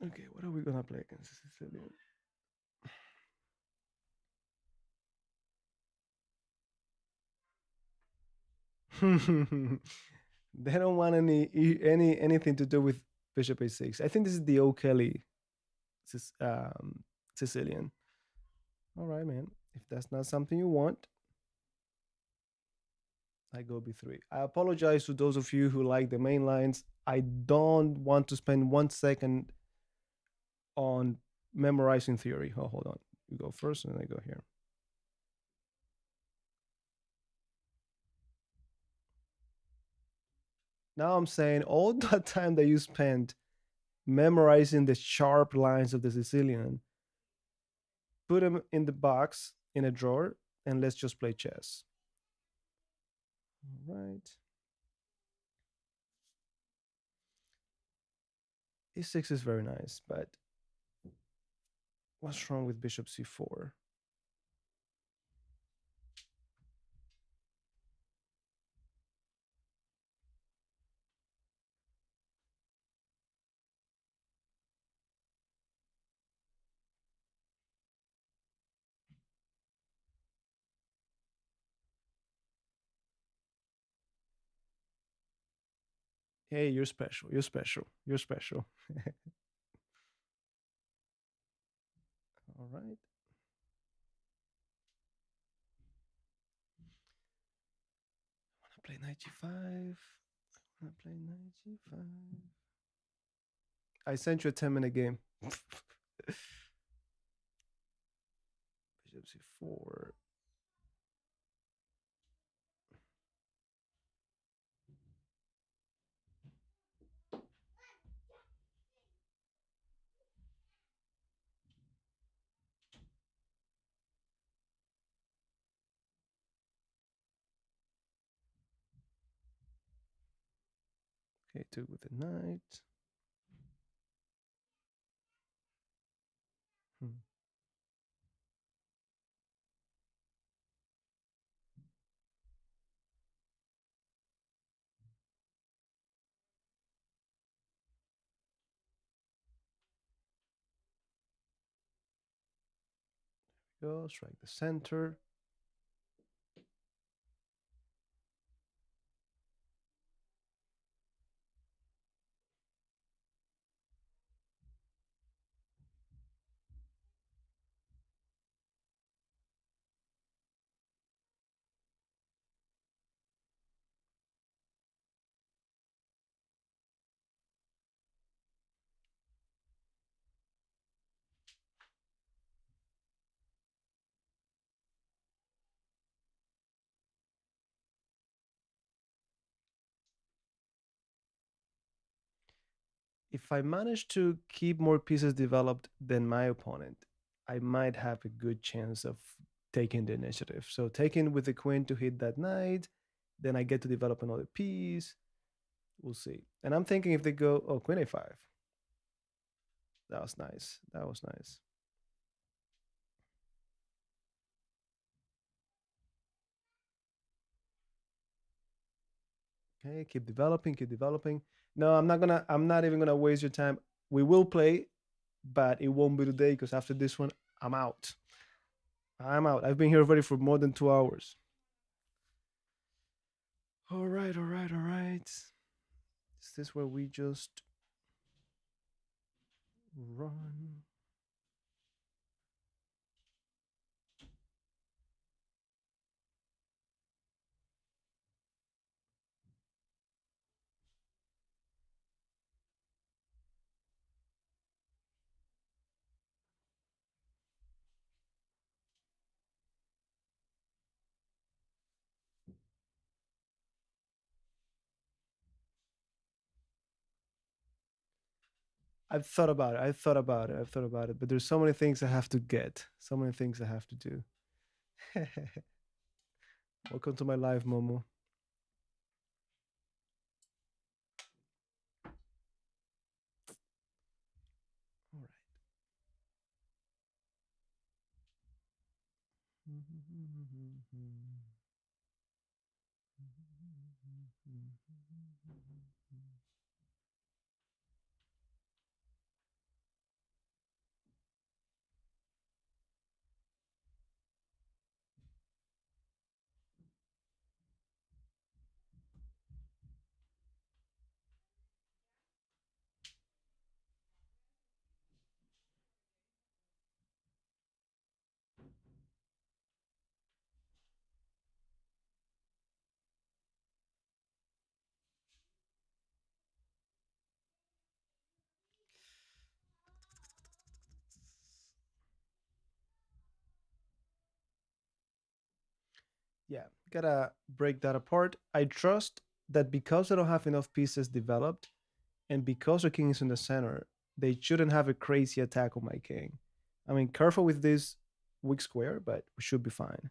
Okay, what are we going to play against the Sicilian? They don't want anything to do with Bishop A6. I think this is the O'Kelly Sicilian. All right, man. If that's not something you want, I go B3. I apologize to those of you who like the main lines. I don't want to spend 1 second on memorizing theory. Oh, hold on. You go first and then I go here. Now I'm saying all that time that you spent memorizing the sharp lines of the Sicilian, put them in the box in a drawer and let's just play chess. All right. E6 is very nice, but what's wrong with bishop c4? Hey, you're special. You're special. You're special. All right. I want to play knight g5. I want to play knight g5. I sent you a 10-minute game. Bishop c4. Okay, took with the knight. Hmm. Go strike the center. If I manage to keep more pieces developed than my opponent, I might have a good chance of taking the initiative. So taking with the queen to hit that knight, then I get to develop another piece. We'll see. And I'm thinking if they go, oh, queen a5. That was nice. That was nice. Okay, keep developing, keep developing. No, I'm not even gonna waste your time. We will play, but it won't be today because after this one, I'm out. I'm out. I've been here already for more than 2 hours. All right, all right, all right. Is this where we just run? I've thought about it. I've thought about it. I've thought about it. But there's so many things I have to get. So many things I have to do. Welcome to my life, Momo. All right. Yeah, gotta break that apart. I trust that because I don't have enough pieces developed, and because the king is in the center, they shouldn't have a crazy attack on my king. I mean, careful with this weak square, but we should be fine.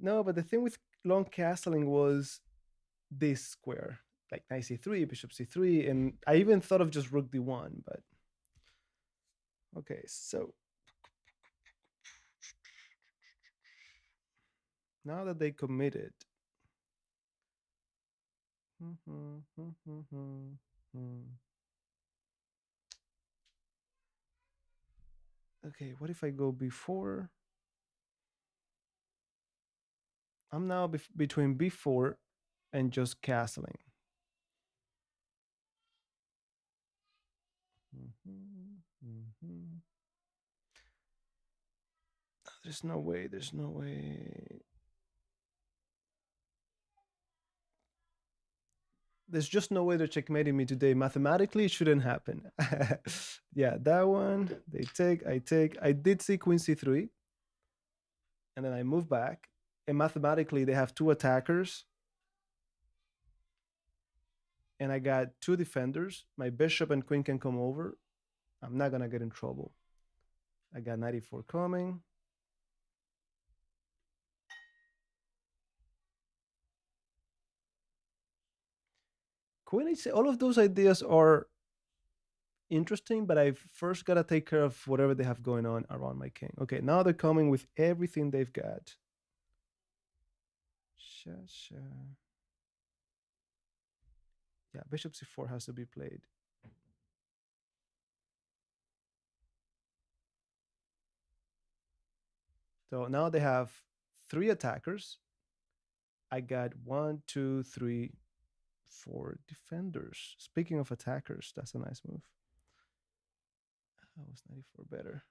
No, but the thing with long castling was this square, like knight c3, bishop c3, and I even thought of just rook d1, but okay, so now that they committed. Okay, what if I go before? I'm now between b4 and just castling. There's no way. There's no way. There's just no way they're checkmating me today. Mathematically, it shouldn't happen. Yeah, that one. They take. I take. I did see queen c3, and then I move back. And mathematically, they have two attackers, and I got two defenders. My bishop and queen can come over. I'm not gonna get in trouble. I got 94 coming. Queen h6. All of those ideas are interesting, but I first gotta take care of whatever they have going on around my king. Okay, now they're coming with everything they've got. Yeah, bishop c4 has to be played. So now they have three attackers. I got 1, 2, 3, 4 defenders. Speaking of attackers, that's a nice move. That was 94 better.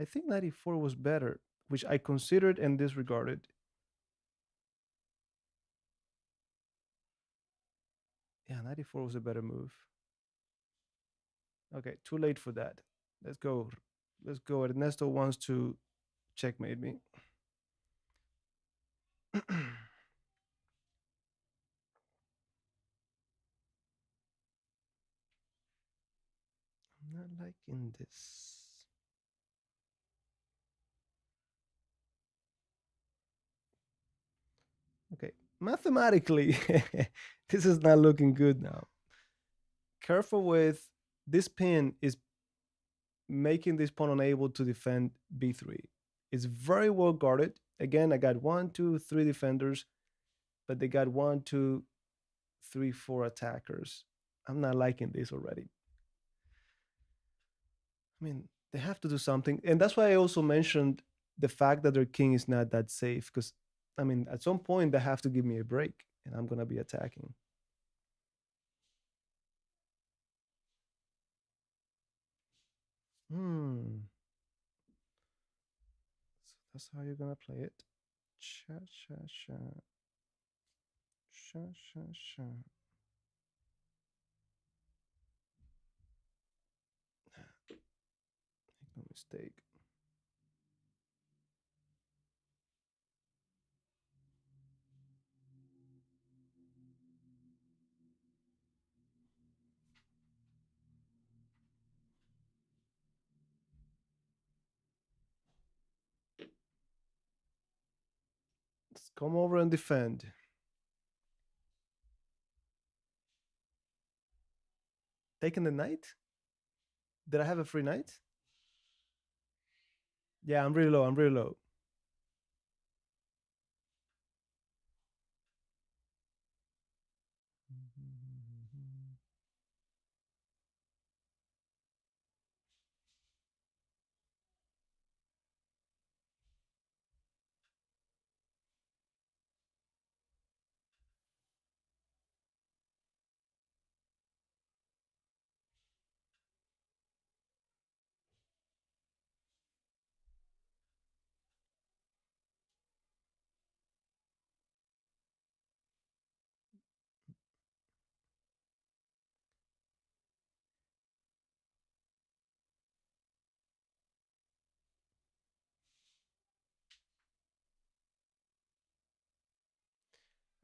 I think 94 was better, which I considered and disregarded. Yeah, 94 was a better move. Okay, too late for that. Let's go. Let's go. Ernesto wants to checkmate me. I'm not liking this. Okay, mathematically, this is not looking good now. Careful with this pin is making this pawn unable to defend b3. It's very well guarded. Again, I got one, two, three defenders, but they got one, two, three, four attackers. I'm not liking this already. I mean, they have to do something, and that's why I also mentioned the fact that their king is not that safe. Because I mean, at some point they have to give me a break, and I'm gonna be attacking. Hmm. So that's how you're gonna play it. Cha cha cha cha cha cha. Make no mistake. Let's come over and defend. Taking the knight? Did I have a free knight? Yeah, I'm really low. I'm really low.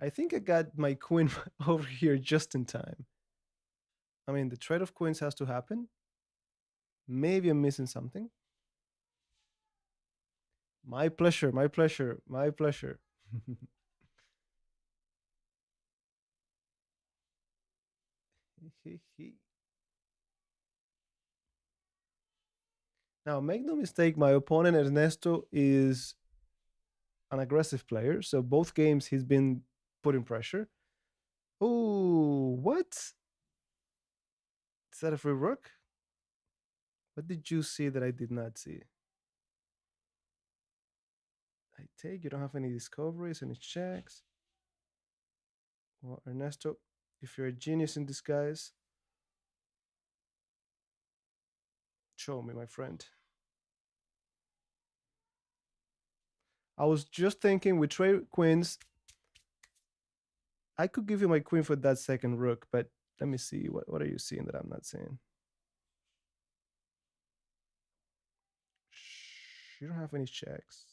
I think I got my queen over here just in time. I mean, the trade of queens has to happen. Maybe I'm missing something. My pleasure, my pleasure, my pleasure. Now, make no mistake, my opponent Ernesto is an aggressive player. So both games he's been putting pressure. Oh, what? Is that a free rook? What did you see that I did not see? I take, you don't have any discoveries, any checks. Well, Ernesto, if you're a genius in disguise, show me, my friend. I was just thinking with trade queens, I could give you my queen for that second rook, but let me see. What are you seeing that I'm not seeing? You don't have any checks.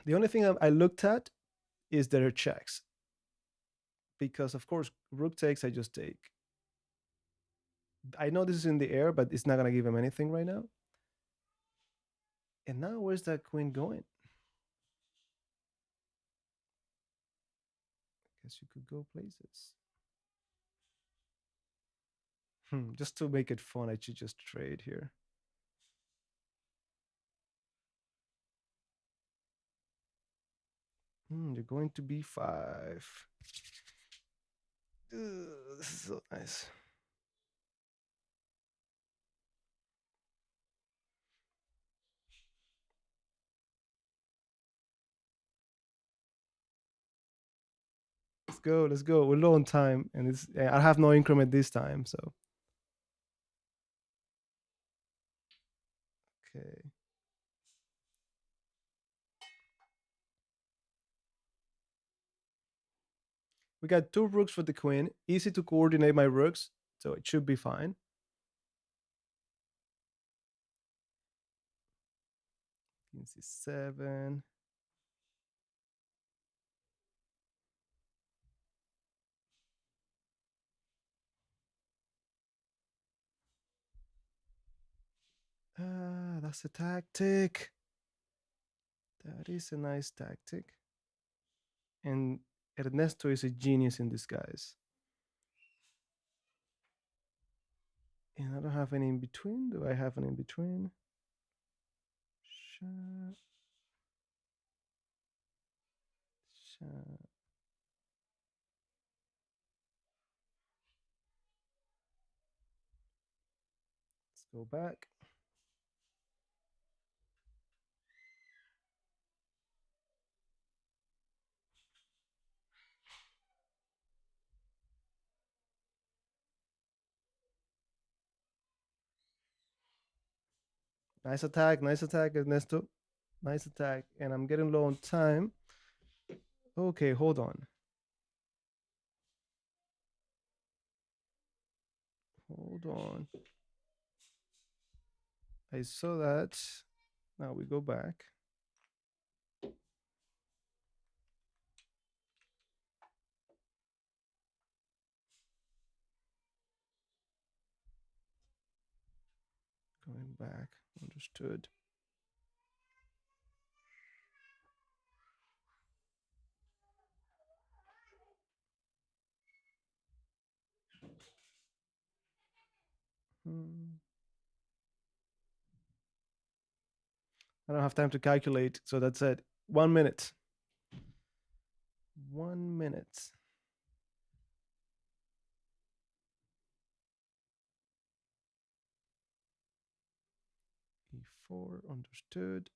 The only thing I looked at is their checks. Because, of course, rook takes, I just take. I know this is in the air, but it's not going to give him anything right now. And now, where's that queen going? Guess you could go places. Just to make it fun, I should just trade here. You're going to b5. This is so nice. Let's go. Let's go. We're low on time, and I have no increment this time. So okay. We got two rooks for the queen. Easy to coordinate my rooks, so it should be fine. King c7. That's a tactic. That is a nice tactic. And Ernesto is a genius in disguise. And I don't have any in between. Do I have an in between? Sure. Sure. Let's go back. Nice attack, Ernesto. Nice attack. And I'm getting low on time. Okay, hold on. Hold on. I saw that. Now we go back. Going back. Understood. I don't have time to calculate, so that's it. 1 minute. 1 minute. E4, understood.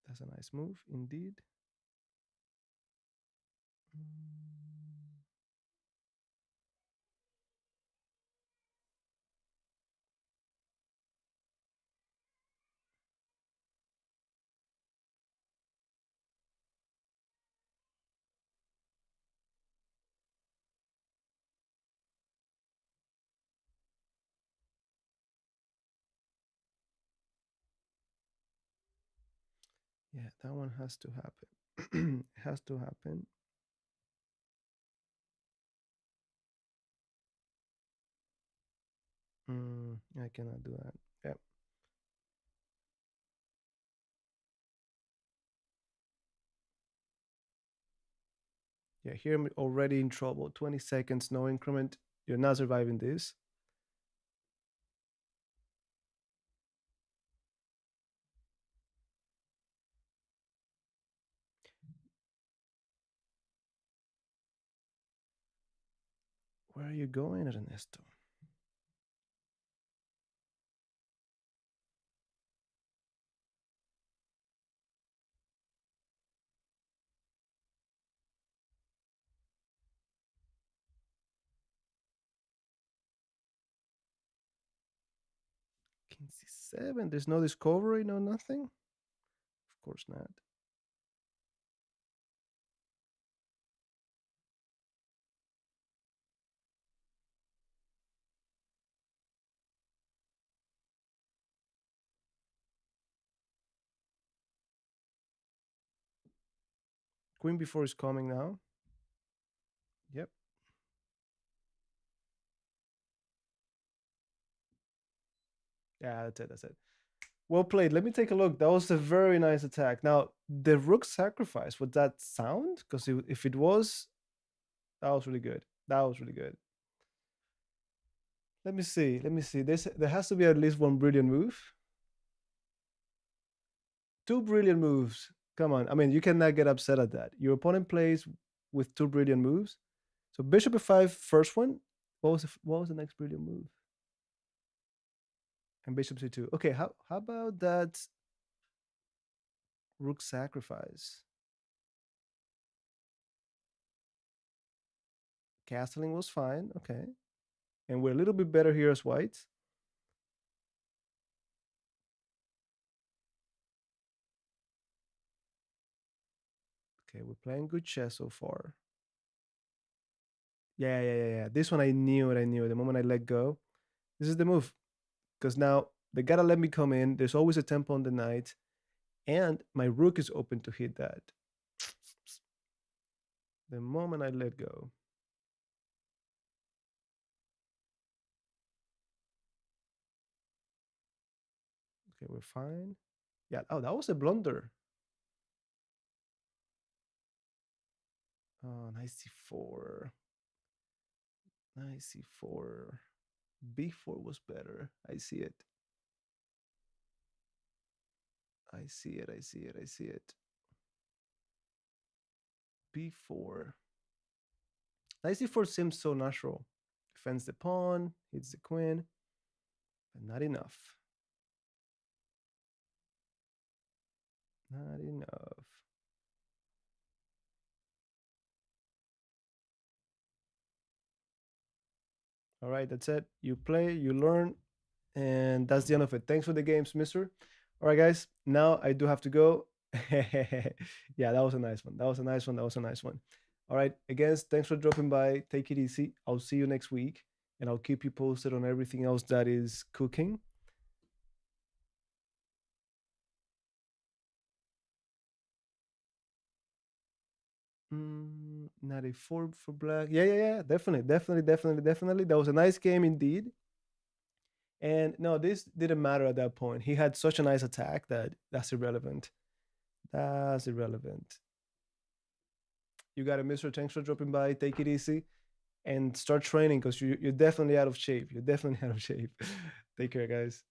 That's a nice move, indeed. Yeah, that one has to happen. It has to happen. I cannot do that. Yeah. Yeah, here I'm already in trouble. 20 seconds, no increment. You're not surviving this. Where are you going, Ernesto? King C7. There's no discovery, no nothing? Of course not. Queen b4 is coming now. Yep. Yeah, that's it. That's it. Well played. Let me take a look. That was a very nice attack. Now, the rook sacrifice, would that sound? Because if it was, that was really good. That was really good. Let me see. Let me see. There has to be at least one brilliant move. Two brilliant moves. Come on. I mean, you cannot get upset at that. Your opponent plays with two brilliant moves. So bishop f5, first one. What was the next brilliant move? And bishop c2. Okay, how about that rook sacrifice? Castling was fine. Okay. And we're a little bit better here as white. Okay, we're playing good chess so far. Yeah. This one I knew it. I knew it. The moment I let go, this is the move. Because now they gotta let me come in. There's always a tempo on the knight, and my rook is open to hit that. The moment I let go. Okay, we're fine. Yeah. Oh, that was a blunder. Oh, knight c4. Knight c4. b4 was better. I see it. I see it. I see it. I see it. b4. Knight c4 seems so natural. Defends the pawn, hits the queen, but not enough. Not enough. All right, that's it. You play, you learn, and that's the end of it. Thanks for the games, mister. All right, guys. Now I do have to go. Yeah, that was a nice one. That was a nice one. That was a nice one. All right. Again, thanks for dropping by. Take it easy. I'll see you next week, and I'll keep you posted on everything else that is cooking. Not a four for black. Yeah, yeah, yeah. Definitely, definitely, definitely, definitely. That was a nice game indeed. And no, this didn't matter at that point. He had such a nice attack that that's irrelevant. That's irrelevant. You got it, Mister. Thanks for dropping by. Take it easy and start training because you're definitely out of shape. You're definitely out of shape. Take care, guys.